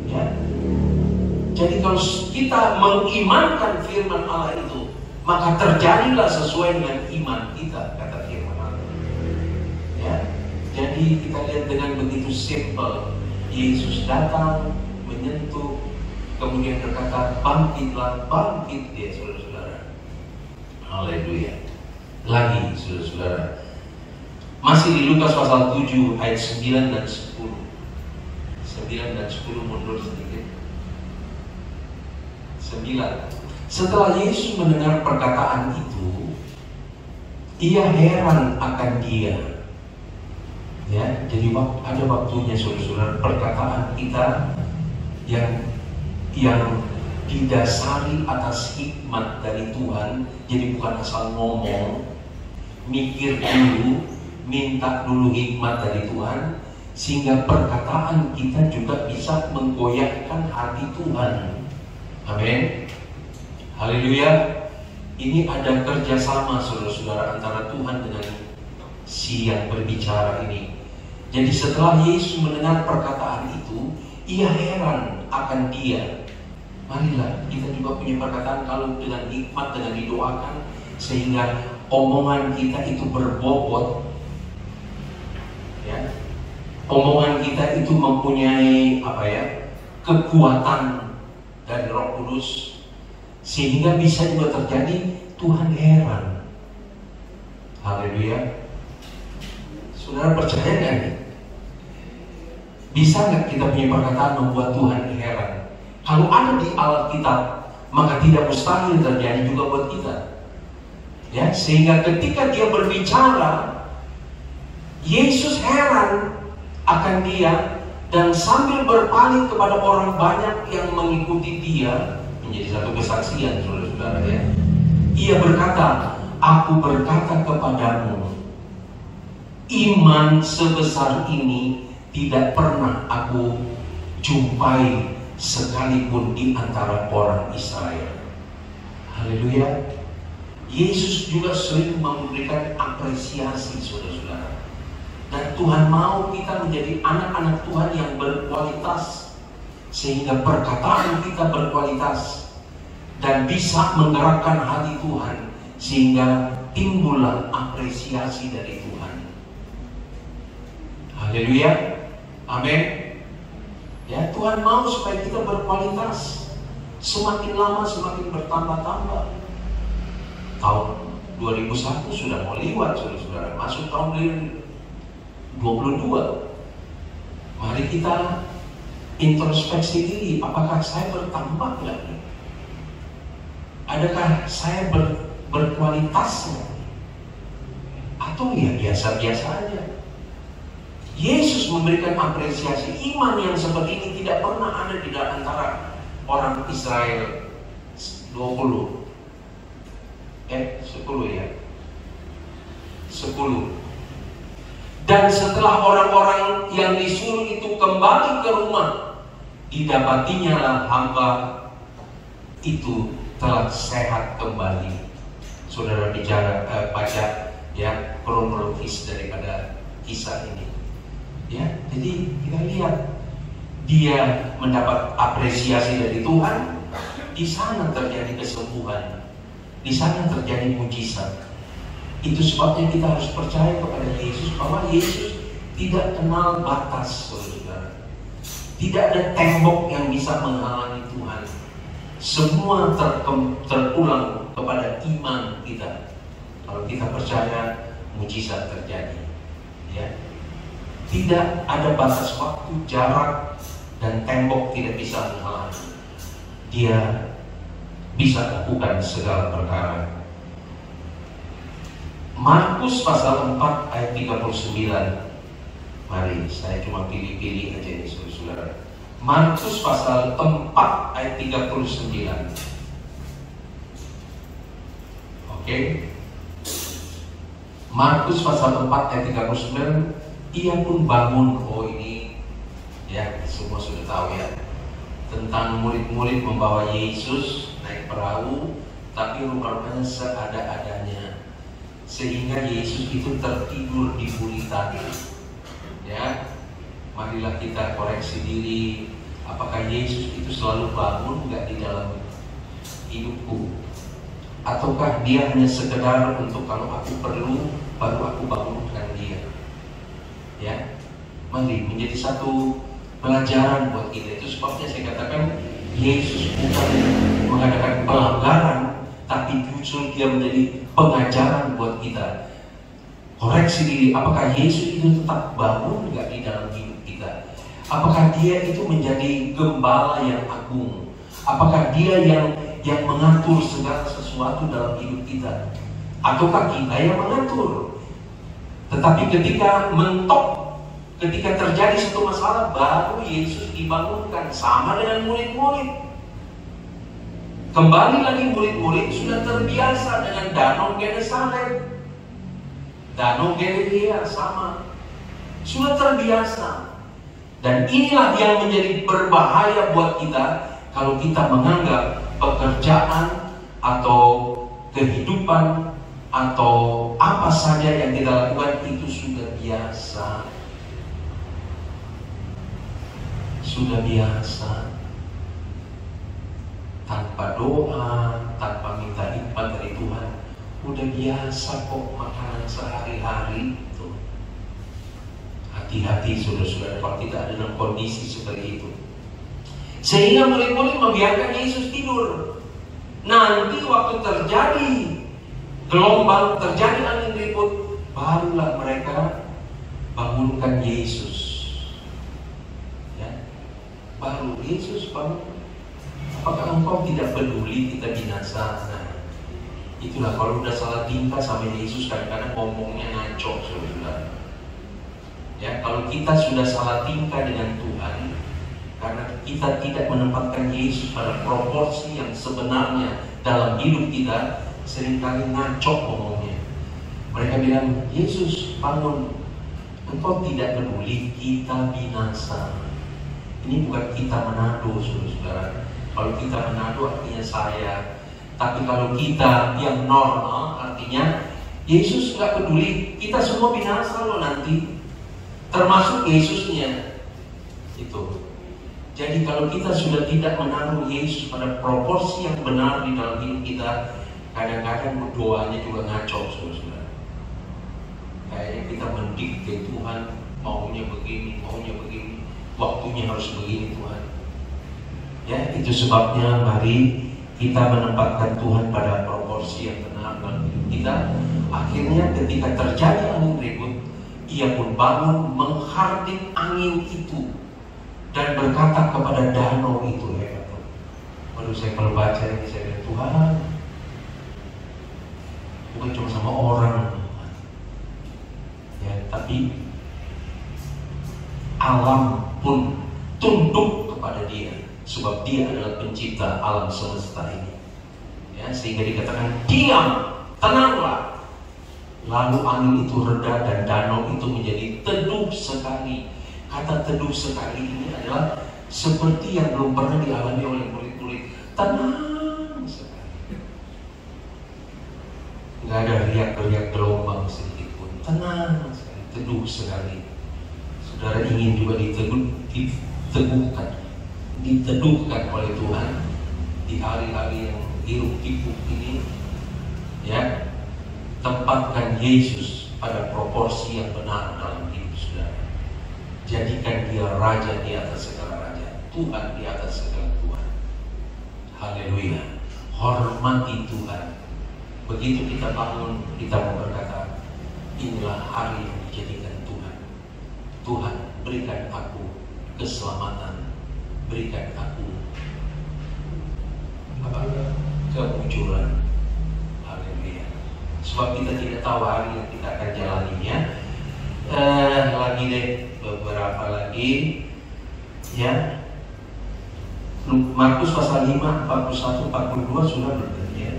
ya. Jadi kalau kita mengimankan firman Allah itu, maka terjadilah sesuai dengan iman kita, kata firman Allah, ya. Jadi kita lihat dengan begitu simple, Yesus datang menyentuh, kemudian berkata bangkitlah, bangkit dia, saudara-saudara. Haleluya. Lagi, saudara-saudara, masih di Lukas pasal 7 ayat 9 dan 10. 9 dan 10 mundur sedikit. 9. Setelah Yesus mendengar perkataan itu, ia heran akan dia. Ya, jadi ada waktunya, saudara-saudara, perkataan kita yang didasari atas hikmat dari Tuhan, jadi bukan asal ngomong, mikir dulu, minta dulu hikmat dari Tuhan, sehingga perkataan kita juga bisa menggoyahkan hati Tuhan. Amin. Haleluya. Ini ada kerjasama saudara-saudara antara Tuhan dengan si yang berbicara ini. Jadi setelah Yesus mendengar perkataan itu, ia heran akan dia. Marilah kita juga punya perkataan kalau dengan hikmat, dengan didoakan, sehingga omongan kita itu berbobot, ya. Omongan kita itu mempunyai kekuatan dari Roh Kudus, sehingga bisa juga terjadi Tuhan heran. Haleluya. Saudara percaya nggak nih? Bisa nggak kita punya perkataan membuat Tuhan heran? Kalau ada di Alkitab, maka tidak mustahil terjadi juga buat kita. Ya, sehingga ketika dia berbicara, Yesus heran akan dia, dan sambil berpaling kepada orang banyak yang mengikuti dia, menjadi satu kesaksian saudara-saudara ya. Ia berkata, aku berkata kepadamu, iman sebesar ini tidak pernah aku jumpai sekalipun di antara orang Israel. Haleluya. Yesus juga sering memberikan apresiasi saudara-saudara. Dan Tuhan mau kita menjadi anak-anak Tuhan yang berkualitas, sehingga perkataan kita berkualitas dan bisa menggerakkan hati Tuhan, sehingga timbullah apresiasi dari Tuhan. Haleluya. Amin. Ya, Tuhan mau supaya kita berkualitas. Semakin lama semakin bertambah-tambah. Tahun 2001 sudah mau lewat saudara-saudara, masuk tahun 2022. Mari kita introspeksi diri, apakah saya bertambah nggak? Adakah saya berkualitas? Atau ya biasa-biasa aja? Yesus memberikan apresiasi. Iman yang seperti ini tidak pernah ada di antara orang Israel. 10 ya. 10. Dan setelah orang-orang yang disuruh itu kembali ke rumah, didapatinya lah hamba itu telah sehat kembali. Saudara baca ya kronologis daripada kisah ini. Ya, jadi kita lihat dia mendapat apresiasi dari Tuhan. Di sana terjadi kesembuhan, di sana terjadi mujizat. Itu sebabnya kita harus percaya kepada Yesus, bahwa Yesus tidak kenal batas, saudara. Tidak ada tembok yang bisa menghalangi Tuhan. Semua terulang kepada iman kita. Kalau kita percaya, mujizat terjadi. Ya. Tidak ada batas waktu, jarak, dan tembok tidak bisa menghalangi. Dia bisa lakukan segala perkara. Markus pasal 4 ayat 39. Mari, saya cuma pilih-pilih aja ini saudara. Markus pasal 4 ayat 39. Oke. Markus pasal 4 ayat 39. Ia pun bangun. Oh ini ya semua sudah tahu ya, tentang murid-murid membawa Yesus naik perahu, tapi rupa-rupanya seada-adanya, sehingga Yesus itu tertidur di buritan. Ya, marilah kita koreksi diri. Apakah Yesus itu selalu bangun nggak di dalam hidupku? Ataukah dia hanya sekedar untuk kalau aku perlu baru aku bangunkan dia? Ya, mari menjadi satu pelajaran buat kita. Itu sebabnya saya katakan Yesus bukan mengadakan pelanggaran, tapi justru dia menjadi pengajaran buat kita. Koreksi diri, apakah Yesus itu tetap bangun nggak di dalam hidup kita? Apakah dia itu menjadi gembala yang agung? Apakah dia yang mengatur segala sesuatu dalam hidup kita? Ataukah kita yang mengatur? Tetapi ketika mentok, ketika terjadi satu masalah, baru Yesus dibangunkan. Sama dengan murid-murid. Kembali lagi murid-murid sudah terbiasa dengan danau Genesaret. Danau Galilea sama, sudah terbiasa. Dan inilah yang menjadi berbahaya buat kita kalau kita menganggap pekerjaan atau kehidupan atau apa saja yang kita lakukan itu sudah biasa. Sudah biasa. Tanpa doa, tanpa minta hikmat dari Tuhan, udah biasa kok makanan sehari-hari itu. Hati-hati saudara-saudara kalau kita ada dalam kondisi seperti itu. Sehingga mulai-mulai membiarkan Yesus tidur. Nanti waktu terjadi gelombang, terjadi angin ribut, barulah mereka bangunkan Yesus. Ya, baru Yesus bangun. Apakah engkau tidak peduli kita binasa? Nah, itulah kalau udah salah tingkah sama Yesus, kadang-kadang ngomongnya ngaco, saudara. Ya, kalau kita sudah salah tingkah dengan Tuhan, karena kita tidak menempatkan Yesus pada proporsi yang sebenarnya dalam hidup kita, seringkali ngaco ngomongnya. Mereka bilang, Yesus bangun, engkau tidak peduli kita binasa. Ini bukan kita menado, saudara. Kalau kita menado artinya saya. Tapi kalau kita yang normal artinya Yesus nggak peduli, kita semua binasa loh nanti, termasuk Yesusnya. Itu. Jadi kalau kita sudah tidak menaruh Yesus pada proporsi yang benar di dalam hidup kita, kadang-kadang doanya juga ngaco, saudara. Kayaknya kita mendikte Tuhan, maunya begini, waktunya harus begini Tuhan. Ya, itu sebabnya mari kita menempatkan Tuhan pada proporsi yang benar dalam hidup kita. Akhirnya ketika terjadi angin ribut, ia pun bangun menghardik angin itu dan berkata kepada danau itu, ya, waduh, saya kalau baca ini saya bilang, Tuhan, bukan cuma sama orang, ya, tapi alam pun tunduk kepada Dia. Sebab Dia adalah pencipta alam semesta ini. Ya, sehingga dikatakan diam, tenanglah. Lalu angin itu reda dan danau itu menjadi teduh sekali. Kata teduh sekali ini adalah seperti yang belum pernah dialami oleh murid-murid. Tenang sekali. Nggak ada riak-riak gelombang sedikit pun. Tenang sekali, teduh sekali. Saudara ingin juga diteduhkan oleh Tuhan di hari-hari yang hiruk pikuk ini, ya, tempatkan Yesus pada proporsi yang benar dalam hidup saudara. Jadikan Dia Raja di atas segala raja, Tuhan di atas segala Tuhan. Haleluya. Hormati Tuhan. Begitu kita bangun, kita mau berkata, inilah hari yang dijadikan Tuhan. Tuhan, berikan aku keselamatan, berikan aku kemujuran. Haleluya. Sebab kita tidak tahu hari yang kita akan jalaninya. Lagi deh, beberapa lagi, ya. Markus pasal 5, 41, 42 sudah belum, ya.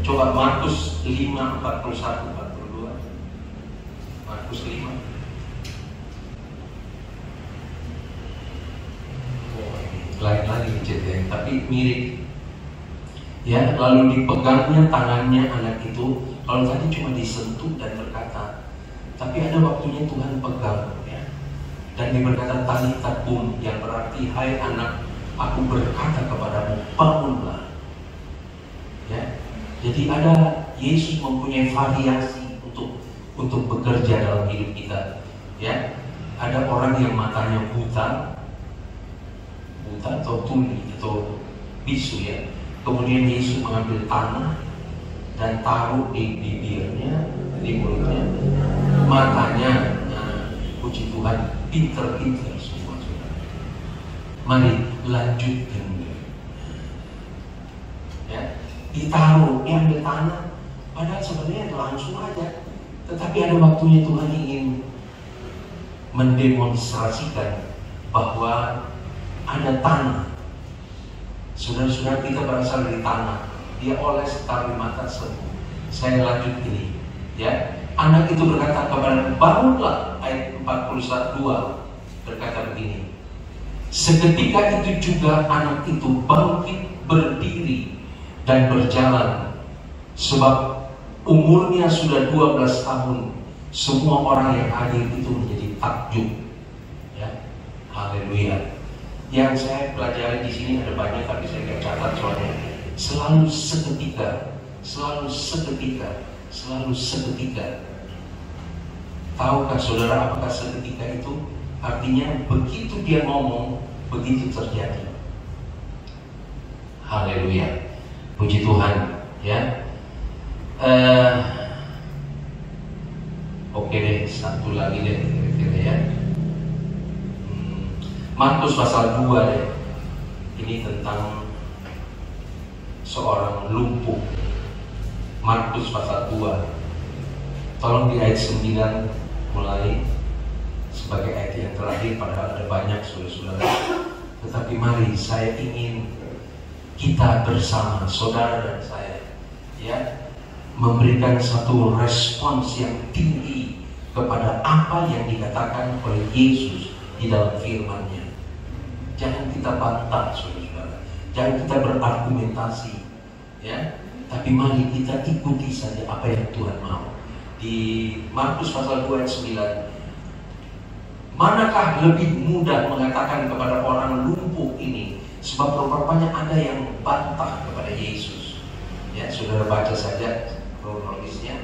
Coba Markus 5, 41, 42. Markus 5. Lain lagi ceritanya, tapi mirip. Ya, lalu dipegangnya tangannya anak itu. Kalau tadi cuma disentuh dan berkata, tapi ada waktunya Tuhan pegang, ya. Dan dia berkata talita kum, yang berarti hai anak, aku berkata kepadamu, bangunlah. Ya, jadi ada Yesus mempunyai variasi untuk bekerja dalam hidup kita. Ya, ada orang yang matanya buta atau tuli atau bisu, ya. Kemudian Yesus mengambil tanah dan taruh di bibirnya, di mulutnya, matanya. Nah, puji Tuhan, pinter-pinter semua, saudara. Mari lanjutkan. Ya, ditaruh, diambil tanah, padahal sebenarnya langsung aja. Tetapi ada waktunya Tuhan ingin mendemonstrasikan bahwa ada tanah. Saudara-saudara, kita berasal dari tanah. Dia oles, taruh mata sembuh. Saya lanjut ini, ya. Anak itu berkata kepada bangunlah, ayat 41:2 berkata begini. Seketika itu juga anak itu bangkit berdiri dan berjalan, sebab umurnya sudah 12 tahun. Semua orang yang hadir itu menjadi takjub. Ya, haleluya. Yang saya pelajari di sini ada banyak, tapi saya nggak catat soalnya. Selalu seketika, selalu seketika, selalu seketika. Tahukah saudara apakah seketika itu? Artinya begitu dia ngomong, begitu terjadi. Haleluya. Puji Tuhan. Ya. Oke deh, satu lagi deh kira-kira ya. Markus pasal 2 deh. Ini tentang seorang lumpuh. Markus pasal 2. Tolong di ayat 9 mulai, sebagai ayat yang terakhir, padahal ada banyak saudara-saudara. Tetapi mari saya ingin kita bersama, saudara dan saya, ya, memberikan satu respons yang tinggi kepada apa yang dikatakan oleh Yesus di dalam firman-Nya. Jangan kita bantah, saudara-saudara. Jangan kita berargumentasi, ya. Tapi mari kita ikuti saja apa yang Tuhan mau. Di Markus pasal 2 ayat 9, manakah lebih mudah mengatakan kepada orang lumpuh ini, sebab rupanya ada yang bantah kepada Yesus. Ya, saudara baca saja kronologisnya.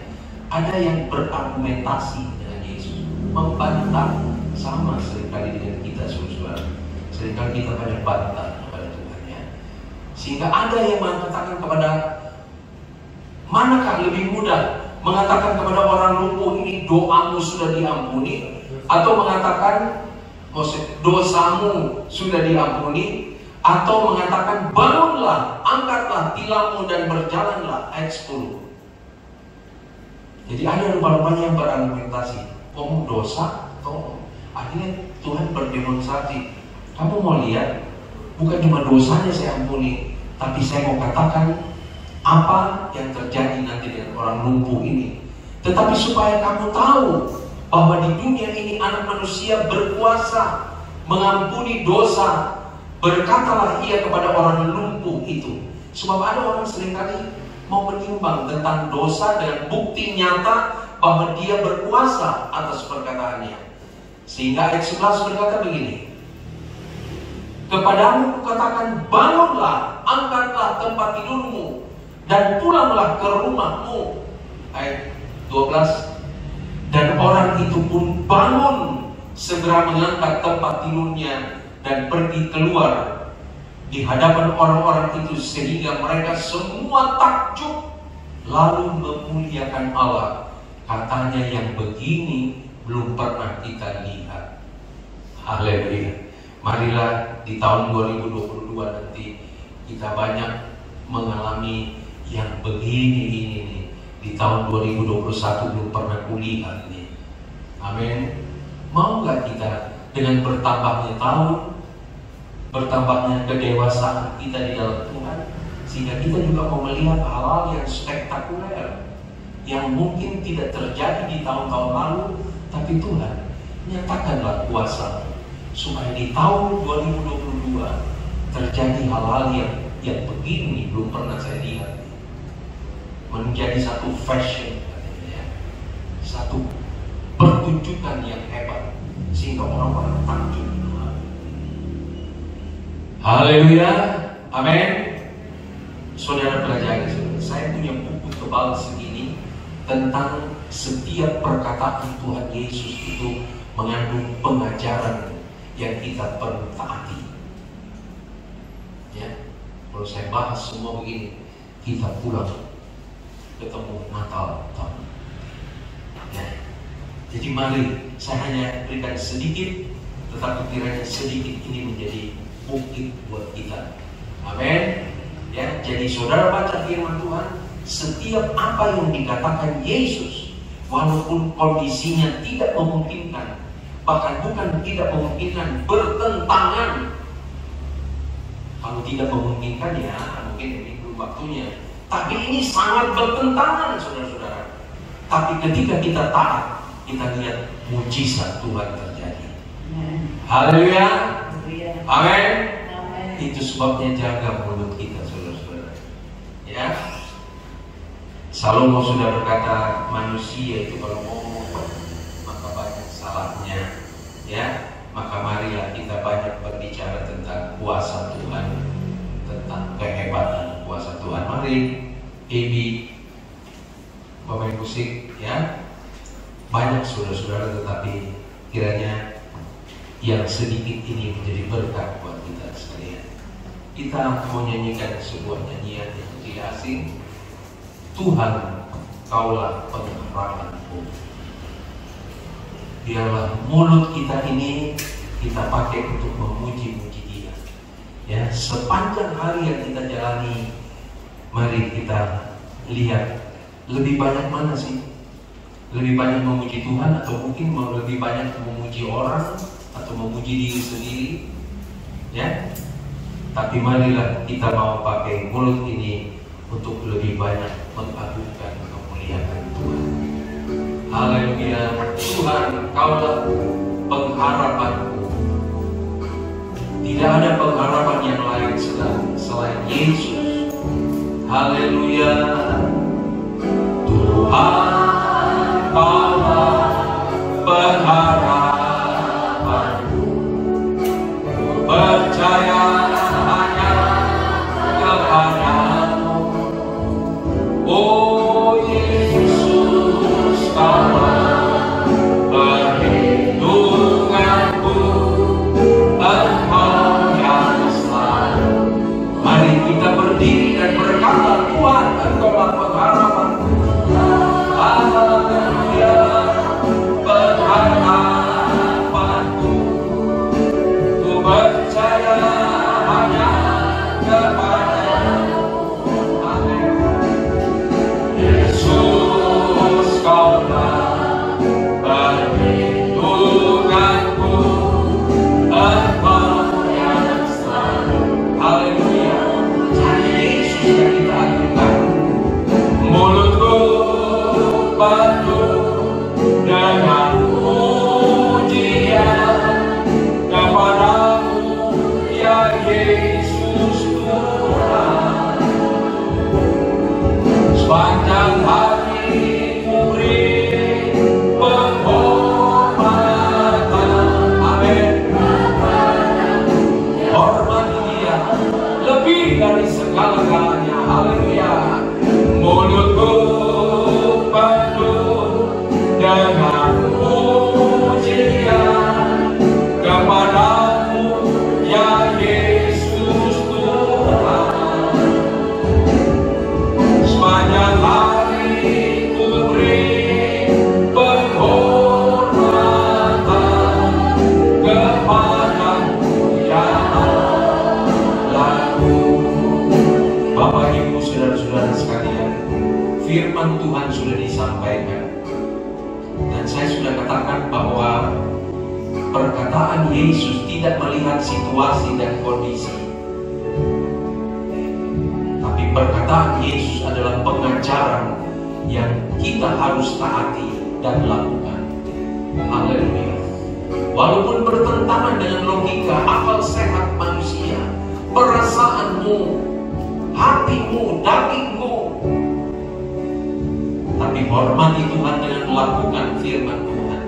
Ada yang berargumentasi dengan Yesus, membantah, sama seringkali dengan kita, saudara. Seringkali kita banyak bantah kepada Tuhan, ya. Sehingga ada yang mengatakan kepada, manakah lebih mudah mengatakan kepada orang lumpuh ini, doamu sudah diampuni, atau mengatakan dosamu sudah diampuni, atau mengatakan bangunlah, angkatlah tilammu dan berjalanlah, ayat 10. Jadi ada rupa-rupanya yang berargumentasi, kamu dosa, atau akhirnya Tuhan berdemonstrasi, kamu mau lihat, bukan cuma dosanya saya ampuni, tapi saya mau katakan apa yang terjadi nanti dengan orang lumpuh ini. Tetapi supaya kamu tahu bahwa di dunia ini anak manusia berkuasa mengampuni dosa, berkatalah ia kepada orang lumpuh itu. Sebab ada orang seringkali mau menimbang tentang dosa dengan bukti nyata bahwa dia berkuasa atas perkataannya. Sehingga ayat 11 berkata begini, kepadamu kukatakan bangunlah, angkatlah tempat tidurmu dan pulanglah ke rumahmu. Ayat 12, dan orang itu pun bangun, segera mengangkat tempat tidurnya dan pergi keluar di hadapan orang-orang itu, sehingga mereka semua takjub lalu memuliakan Allah. Katanya, yang begini belum pernah kita lihat. Haleluya. Marilah di tahun 2022 nanti kita banyak mengalami yang begini ini nih. Di tahun 2021 belum pernah kulihat nih. Amin. Mau nggak kita dengan bertambahnya tahun, bertambahnya kedewasaan kita di dalam Tuhan, sehingga kita juga mau melihat hal-hal yang spektakuler yang mungkin tidak terjadi di tahun-tahun lalu, tapi Tuhan nyatakanlah kuasa supaya di tahun 2022 terjadi hal-hal yang begini belum pernah saya lihat. Menjadi satu fashion, ya, satu pertunjukan yang hebat, sehingga orang-orang takjub. Haleluya, amin. Saudara pelajari, saya punya buku tebal segini tentang setiap perkataan Tuhan Yesus itu mengandung pengajaran yang kita perlu taati. Ya, kalau saya bahas semua begini, kita pulang ketemu Natal tahun. Ya. Jadi mari saya hanya berikan sedikit, tetapi kiranya sedikit ini menjadi bukti buat kita. Amin. Ya, jadi saudara baca firman Tuhan, setiap apa yang dikatakan Yesus, walaupun kondisinya tidak memungkinkan, bahkan bukan tidak memungkinkan, bertentangan. Kalau tidak memungkinkan ya mungkin ini belum waktunya. Tapi ini sangat bertentangan, saudara-saudara. Tapi ketika kita taat, kita lihat mujizat Tuhan terjadi. Haleluya. Amin. Itu sebabnya jaga mulut kita, saudara-saudara. Ya. Salomo sudah berkata, manusia itu kalau ngomong maka banyak salahnya. Ya. Maka marilah kita banyak berbicara tentang kuasa Tuhan, tentang kehebatan kuasa Tuhan. Mari, Ebi, pemain musik, ya, banyak saudara-saudara, tetapi kiranya yang sedikit ini menjadi berkat buat kita sekalian. Kita mau nyanyikan sebuah nyanyian yang tidak asing. Tuhan, Kaulah pengharapanku. Biarlah mulut kita ini kita pakai untuk memuji-muji Dia. Ya, sepanjang hari yang kita jalani, mari kita lihat lebih banyak mana sih? Lebih banyak memuji Tuhan atau mungkin lebih banyak memuji orang atau memuji diri sendiri? Ya. Tapi marilah kita mau pakai mulut ini untuk lebih banyak mengagungkan, memuliakan Tuhan. Haleluya. Tuhan, Kaulah pengharapanku. Tidak ada pengharapan yang lain selain Yesus. Haleluya. Tuhan, Kaulah pengharapanku. Percaya hanya kepadamu. Oh Yesus, Kaulah perlindunganku, Engkau yang selalu. Mari kita berdiri dan berkata, Tuhan, Engkaulah pengharapanku. Haleluya, pengharapanku. Ku percaya hanya kepadamu. Yesus, Kaulah perlindunganku, Engkau yang selalu. Haleluya. Cari Yesus yang kita agungkan. Mulutku penuh dengan pujian kepadamu, ya Yesus Tuhan. Sepanjang hari ku beri penghormatan. Amin. Hormati Dia lebih dari segala-galanya. Haleluya. Mulutku penuh dengan pujian kepadamu, ya Yesus Tuhan. Sepanjang hari ku beri penghormatan kepadamu, ya Allahku. Bapak Ibu saudara-saudara sekalian, firman Tuhan sudah disampaikan, dan saya sudah katakan bahwa perkataan Yesus tidak melihat situasi dan kondisi, tapi perkataan Yesus adalah pengajaran yang kita harus taati dan lakukan. Haleluya. Walaupun bertentangan dengan logika, akal sehat manusia, perasaanmu, hatimu, dagingmu, tapi hormati Tuhan dengan melakukan firman Tuhan.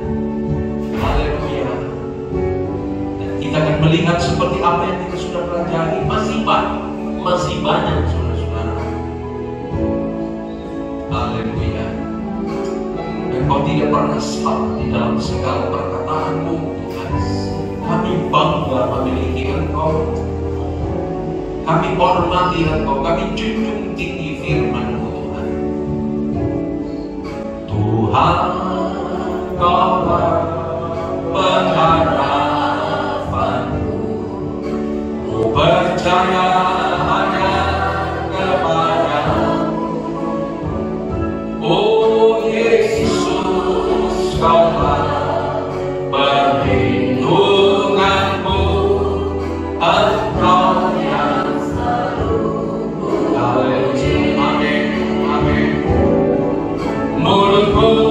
Haleluya. Dan kita akan melihat seperti apa yang kita sudah pelajari. Masih banyak saudara-saudara. Haleluya. Engkau tidak pernah salah di dalam segala perkataanmu, Tuhan. Kami bangga memiliki Engkau. Kami hormati Engkau. Kami junjung tinggi firman-Mu, Tuhan. Tuhan, Kaulah pengharapanku. Ku percaya hanya kepadamu. Oh Yesus, Kaulah perlindunganku, Engkau yang selalu. Haleluya. Amin. Amin. Mulutku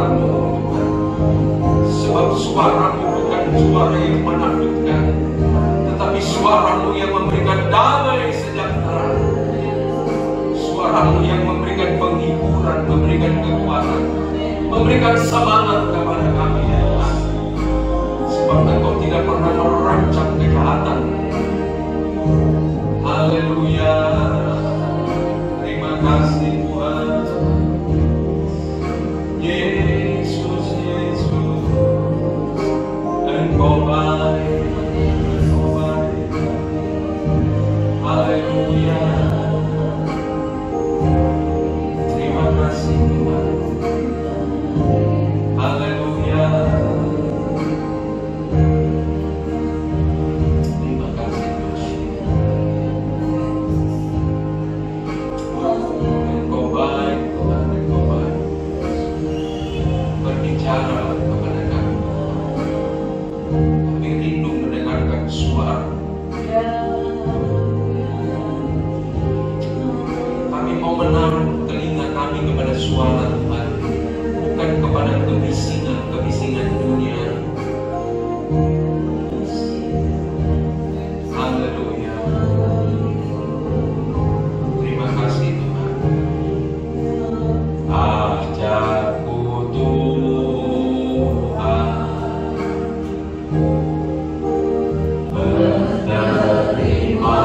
suaramu Tuhan. Sebab suaramu bukan suara yang menakutkan, tetapi suaramu yang memberikan damai sejahtera. Suaramu yang memberikan penghiburan, memberikan kekuatan, memberikan semangat kepada kami Tuhan. Sebab Engkau tidak pernah merancang kejahatan. Haleluya. Terima kasih Tuhan. Yesus, Yesus, Engkau baik, Engkau baik. Haleluya. Terima kasih Tuhan. Haleluya. Terima kasih Tuhan. Engkau baik Tuhan, Engkau baik. Berbicara kepada kami. Kami rindu mendengarkan suara. Kami mau menaruh telinga kami kepada suara Tuhan, bukan kepada kebisingan dunia. Haleluya. Terima kasih Tuhan. Ajarku Tuhan berterima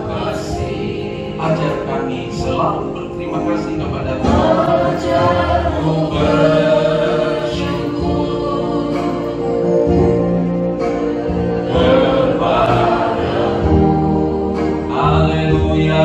kasih. Ajar kami selalu berterima kasih kepada Tuhan. Ajarku bersyukur kepadamu. Haleluya.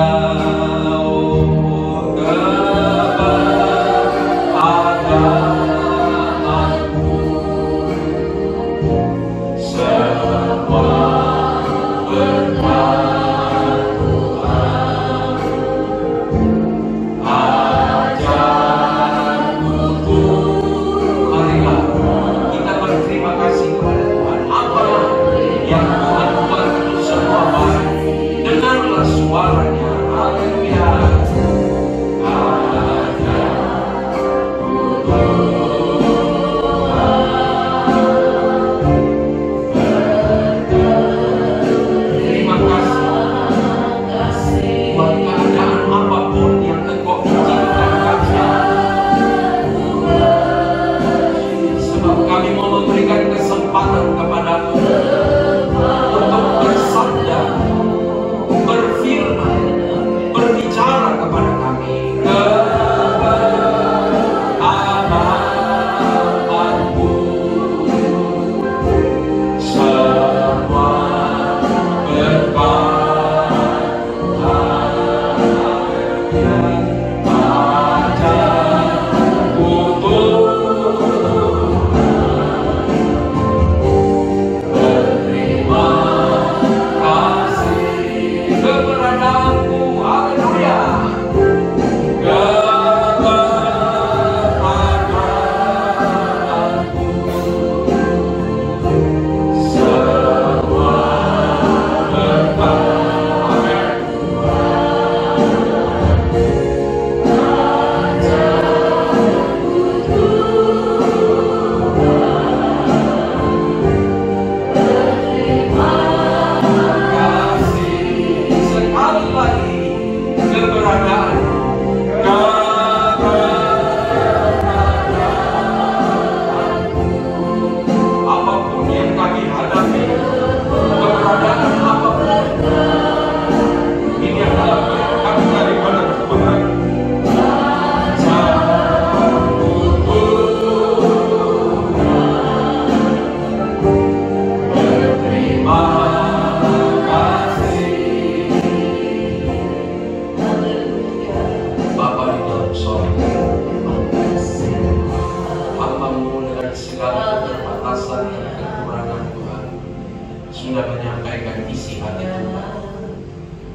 sudah menyampaikan isi hati Tuhan,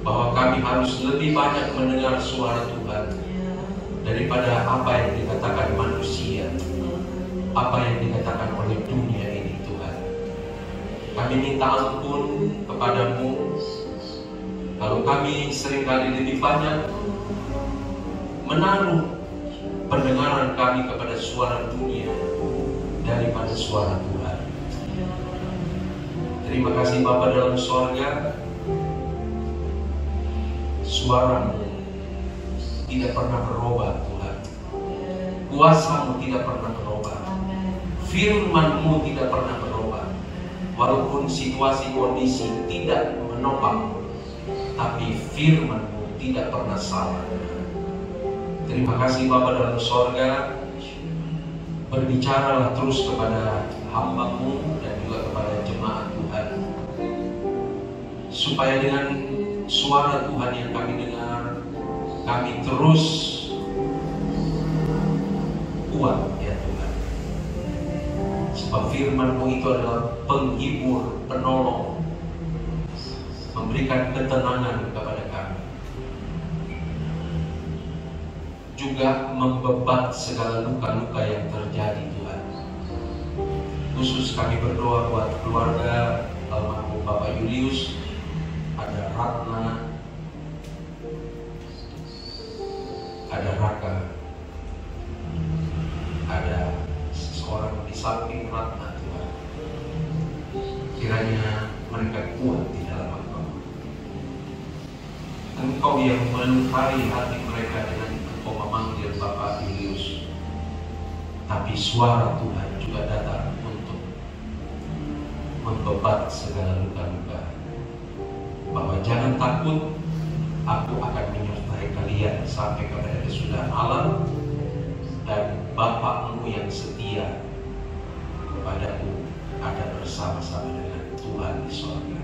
bahwa kami harus lebih banyak mendengar suara Tuhan daripada apa yang dikatakan manusia, apa yang dikatakan oleh dunia ini Tuhan. Kami minta ampun kepadamu kalau kami seringkali lebih banyak menaruh pendengaran kami kepada suara dunia daripada suara Tuhan. Terima kasih Bapa dalam sorga, suara-Mu tidak pernah berubah Tuhan. Kuasa-Mu tidak pernah berubah. Firman-Mu tidak pernah berubah. Walaupun situasi kondisi tidak menopang, tapi firman-Mu tidak pernah salah. Terima kasih Bapa dalam sorga. Berbicaralah terus kepada hamba-Mu dan juga kepada jemaat Tuhan, supaya dengan suara Tuhan yang kami dengar, kami terus kuat ya Tuhan. Sebab firman-Mu itu adalah penghibur, penolong, memberikan ketenangan kepada kami, juga membebat segala luka-luka yang terjadi Tuhan. Khusus kami berdoa buat keluarga almarhum Bapak Julius, ada Ratna, ada Raka, ada seseorang di samping Ratna Tuhan. Kiranya mereka kuat di dalam Engkau. Engkau yang melukai hati mereka dengan Engkau memanggil Bapak Julius, tapi suara Tuhan juga datang untuk membebat segala luka-luka. Bahwa jangan takut, aku akan menyertai kalian sampai kepada kesudahan alam, dan Bapa-Mu yang setia kepadaku ada bersama-sama dengan Tuhan di sorga.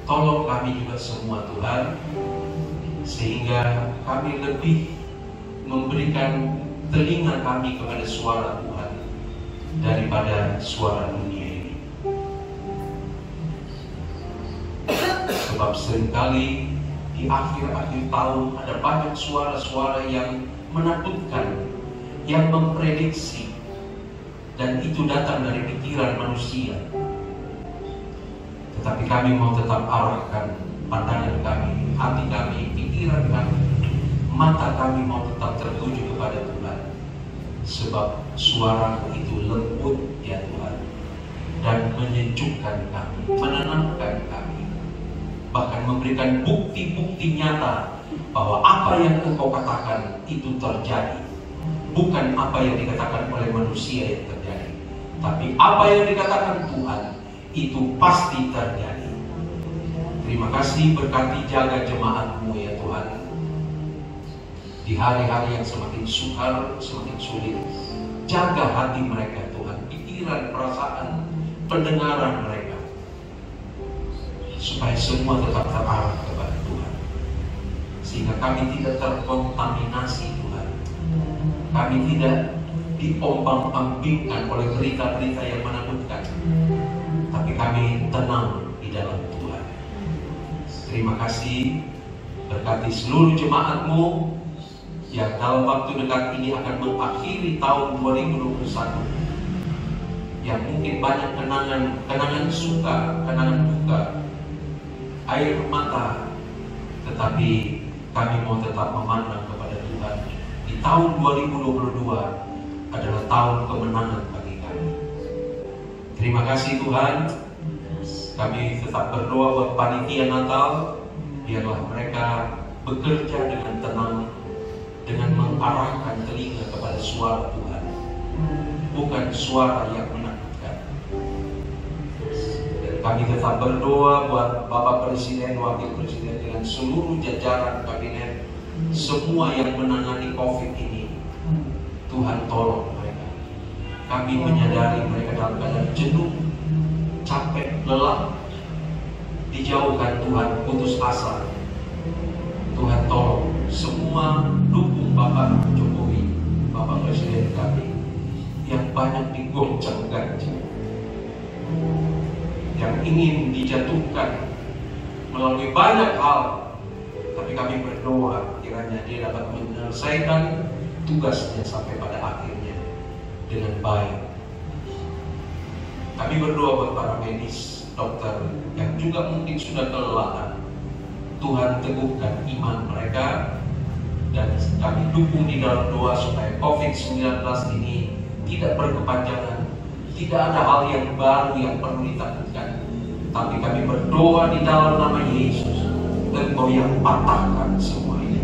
Tolong kami juga semua Tuhan, sehingga kami lebih memberikan telinga kami kepada suara Tuhan daripada suara dunia ini. Sebab seringkali di akhir-akhir tahun ada banyak suara-suara yang menakutkan, yang memprediksi, dan itu datang dari pikiran manusia. Tetapi kami mau tetap arahkan pandangan kami, hati kami, pikiran kami, mata kami mau tetap tertuju kepada Tuhan. Sebab suara itu lembut ya Tuhan, dan menyejukkan kami, menenangkan kami, bahkan memberikan bukti-bukti nyata bahwa apa yang Engkau katakan itu terjadi. Bukan apa yang dikatakan oleh manusia yang terjadi, tapi apa yang dikatakan Tuhan itu pasti terjadi. Terima kasih, berkati jaga jemaat-Mu ya Tuhan. Di hari-hari yang semakin sukar, semakin sulit, jaga hati mereka Tuhan, pikiran, perasaan, pendengaran mereka, supaya semua tetap terarah kepada Tuhan, sehingga kami tidak terkontaminasi Tuhan. Kami tidak diombang-ambingkan oleh berita-berita yang menakutkan, tapi kami tenang di dalam Tuhan. Terima kasih, berkati seluruh jemaat-Mu yang dalam waktu dekat ini akan mengakhiri tahun 2021, yang mungkin banyak kenangan suka, kenangan duka, air mata, tetapi kami mau tetap memandang kepada Tuhan. Di tahun 2022 adalah tahun kemenangan bagi kami. Terima kasih Tuhan. Kami tetap berdoa buat panitia Natal, biarlah mereka bekerja dengan tenang, dengan mengarahkan telinga kepada suara Tuhan, bukan suara yang menakutkan. Dan kami tetap berdoa buat Bapak Presiden, Wakil Presiden, dengan seluruh jajaran kabinet, semua yang menangani COVID ini. Tuhan tolong mereka. Kami menyadari mereka dalam keadaan jenuh, capek, lelah. Dijauhkan Tuhan, putus asa. Tuhan tolong semua dukung Bapak Jokowi, Bapak Presiden kami, yang banyak digoncang-gancang, yang ingin dijatuhkan melalui banyak hal. Tapi kami berdoa kiranya dia dapat menyelesaikan tugasnya sampai pada akhirnya dengan baik. Kami berdoa buat para medis, dokter yang juga mungkin sudah kelelahan. Tuhan teguhkan iman mereka Dan kami dukung di dalam doa supaya COVID-19 ini tidak berkepanjangan. Tidak ada hal yang baru yang perlu ditakutkan. Tapi kami berdoa di dalam nama Yesus, Engkau yang patahkan semua ini.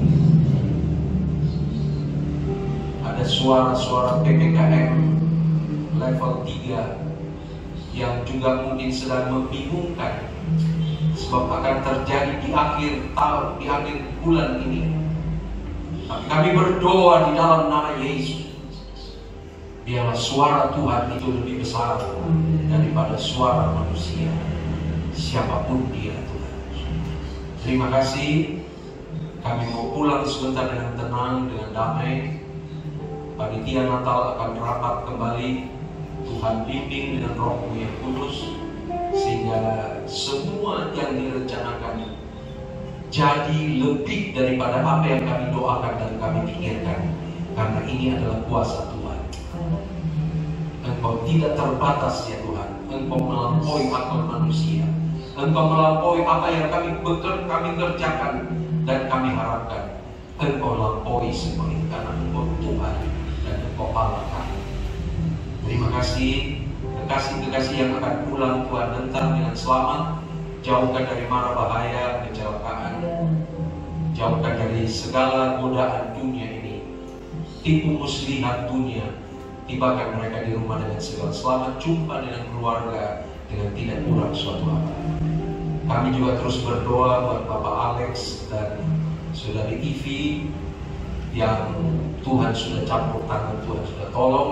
Ada suara-suara PPKM level 3 yang juga mungkin sedang membingungkan, sebab akan terjadi di akhir tahun, di akhir bulan ini. Tapi kami berdoa di dalam nama Yesus, biarlah suara Tuhan itu lebih besar daripada suara manusia, siapapun dia Tuhan. Terima kasih. Kami mau pulang sebentar dengan tenang, dengan damai. Panitia Natal akan rapat kembali. Tuhan bimbing dengan Roh-Mu yang kudus, sehingga semua yang direncanakan jadi lebih daripada apa yang kami doakan dan kami pikirkan. Karena ini adalah kuasa Tuhan. Engkau tidak terbatas ya Tuhan. Engkau melampaui akal manusia. Engkau melampaui apa yang kami kerjakan dan kami harapkan. Engkau lampaui semua ini karena Engkau Tuhan dan Engkau Allah kami. Terima kasih. Kekasih-kekasih yang akan pulang, Tuhan hantar dengan selamat. Jauhkan dari mara bahaya, kecelakaan. Jauhkan dari segala godaan dunia ini. Tipu muslihat dunia. Tibakan mereka di rumah dengan segala selamat. Jumpa dengan keluarga dengan tidak kurang suatu apa. Kami juga terus berdoa buat Bapak Alex dan Saudari Ivi yang Tuhan sudah campur tangan, Tuhan sudah tolong.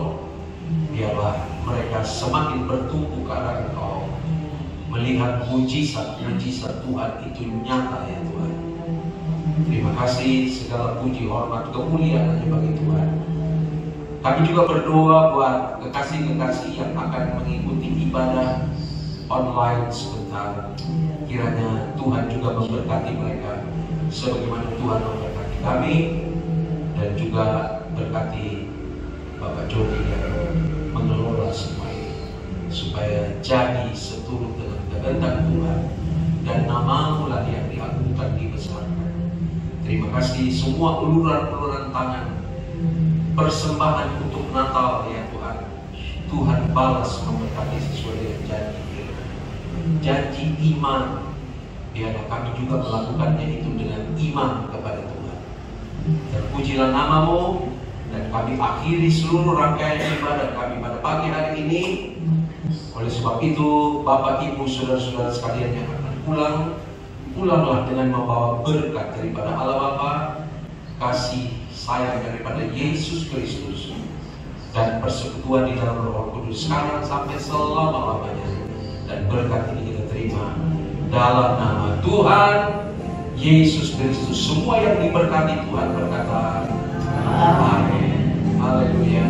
Biarlah mereka semakin bertumbuh ke arah Engkau, melihat mujizat-mujizat Tuhan itu nyata ya Tuhan. Terima kasih, segala puji, hormat, kemuliaan hanya bagi Tuhan. Kami juga berdoa buat kekasih-kekasih yang akan mengikuti ibadah online sebentar. Kiranya Tuhan juga memberkati mereka sebagaimana Tuhan memberkati kami, dan juga berkati Bapak Jody yang mengelola semua ini, supaya jadi seturut dengan kehendak Tuhan dan nama-Mu lah yang diagungkan, dibesarkan. Terima kasih semua uluran-uluran tangan, persembahan untuk Natal ya Tuhan. Tuhan balas memberkati sesuai dengan janji iman. Biarlah kami juga melakukannya itu dengan iman kepada Tuhan. Terpujilah nama-Mu. Dan kami akhiri seluruh rangkaian ibadah kami pada pagi hari ini. Oleh sebab itu, Bapak, Ibu, Saudara-saudara sekalian yang akan pulang, pulanglah dengan membawa berkat daripada Allah Bapa, kasih sayang daripada Yesus Kristus, dan persekutuan di dalam Roh Kudus sekarang sampai selama-lamanya. Dan berkat ini kita terima dalam nama Tuhan Yesus Kristus. Semua yang diberkati Tuhan berkata, Amin. Haleluya.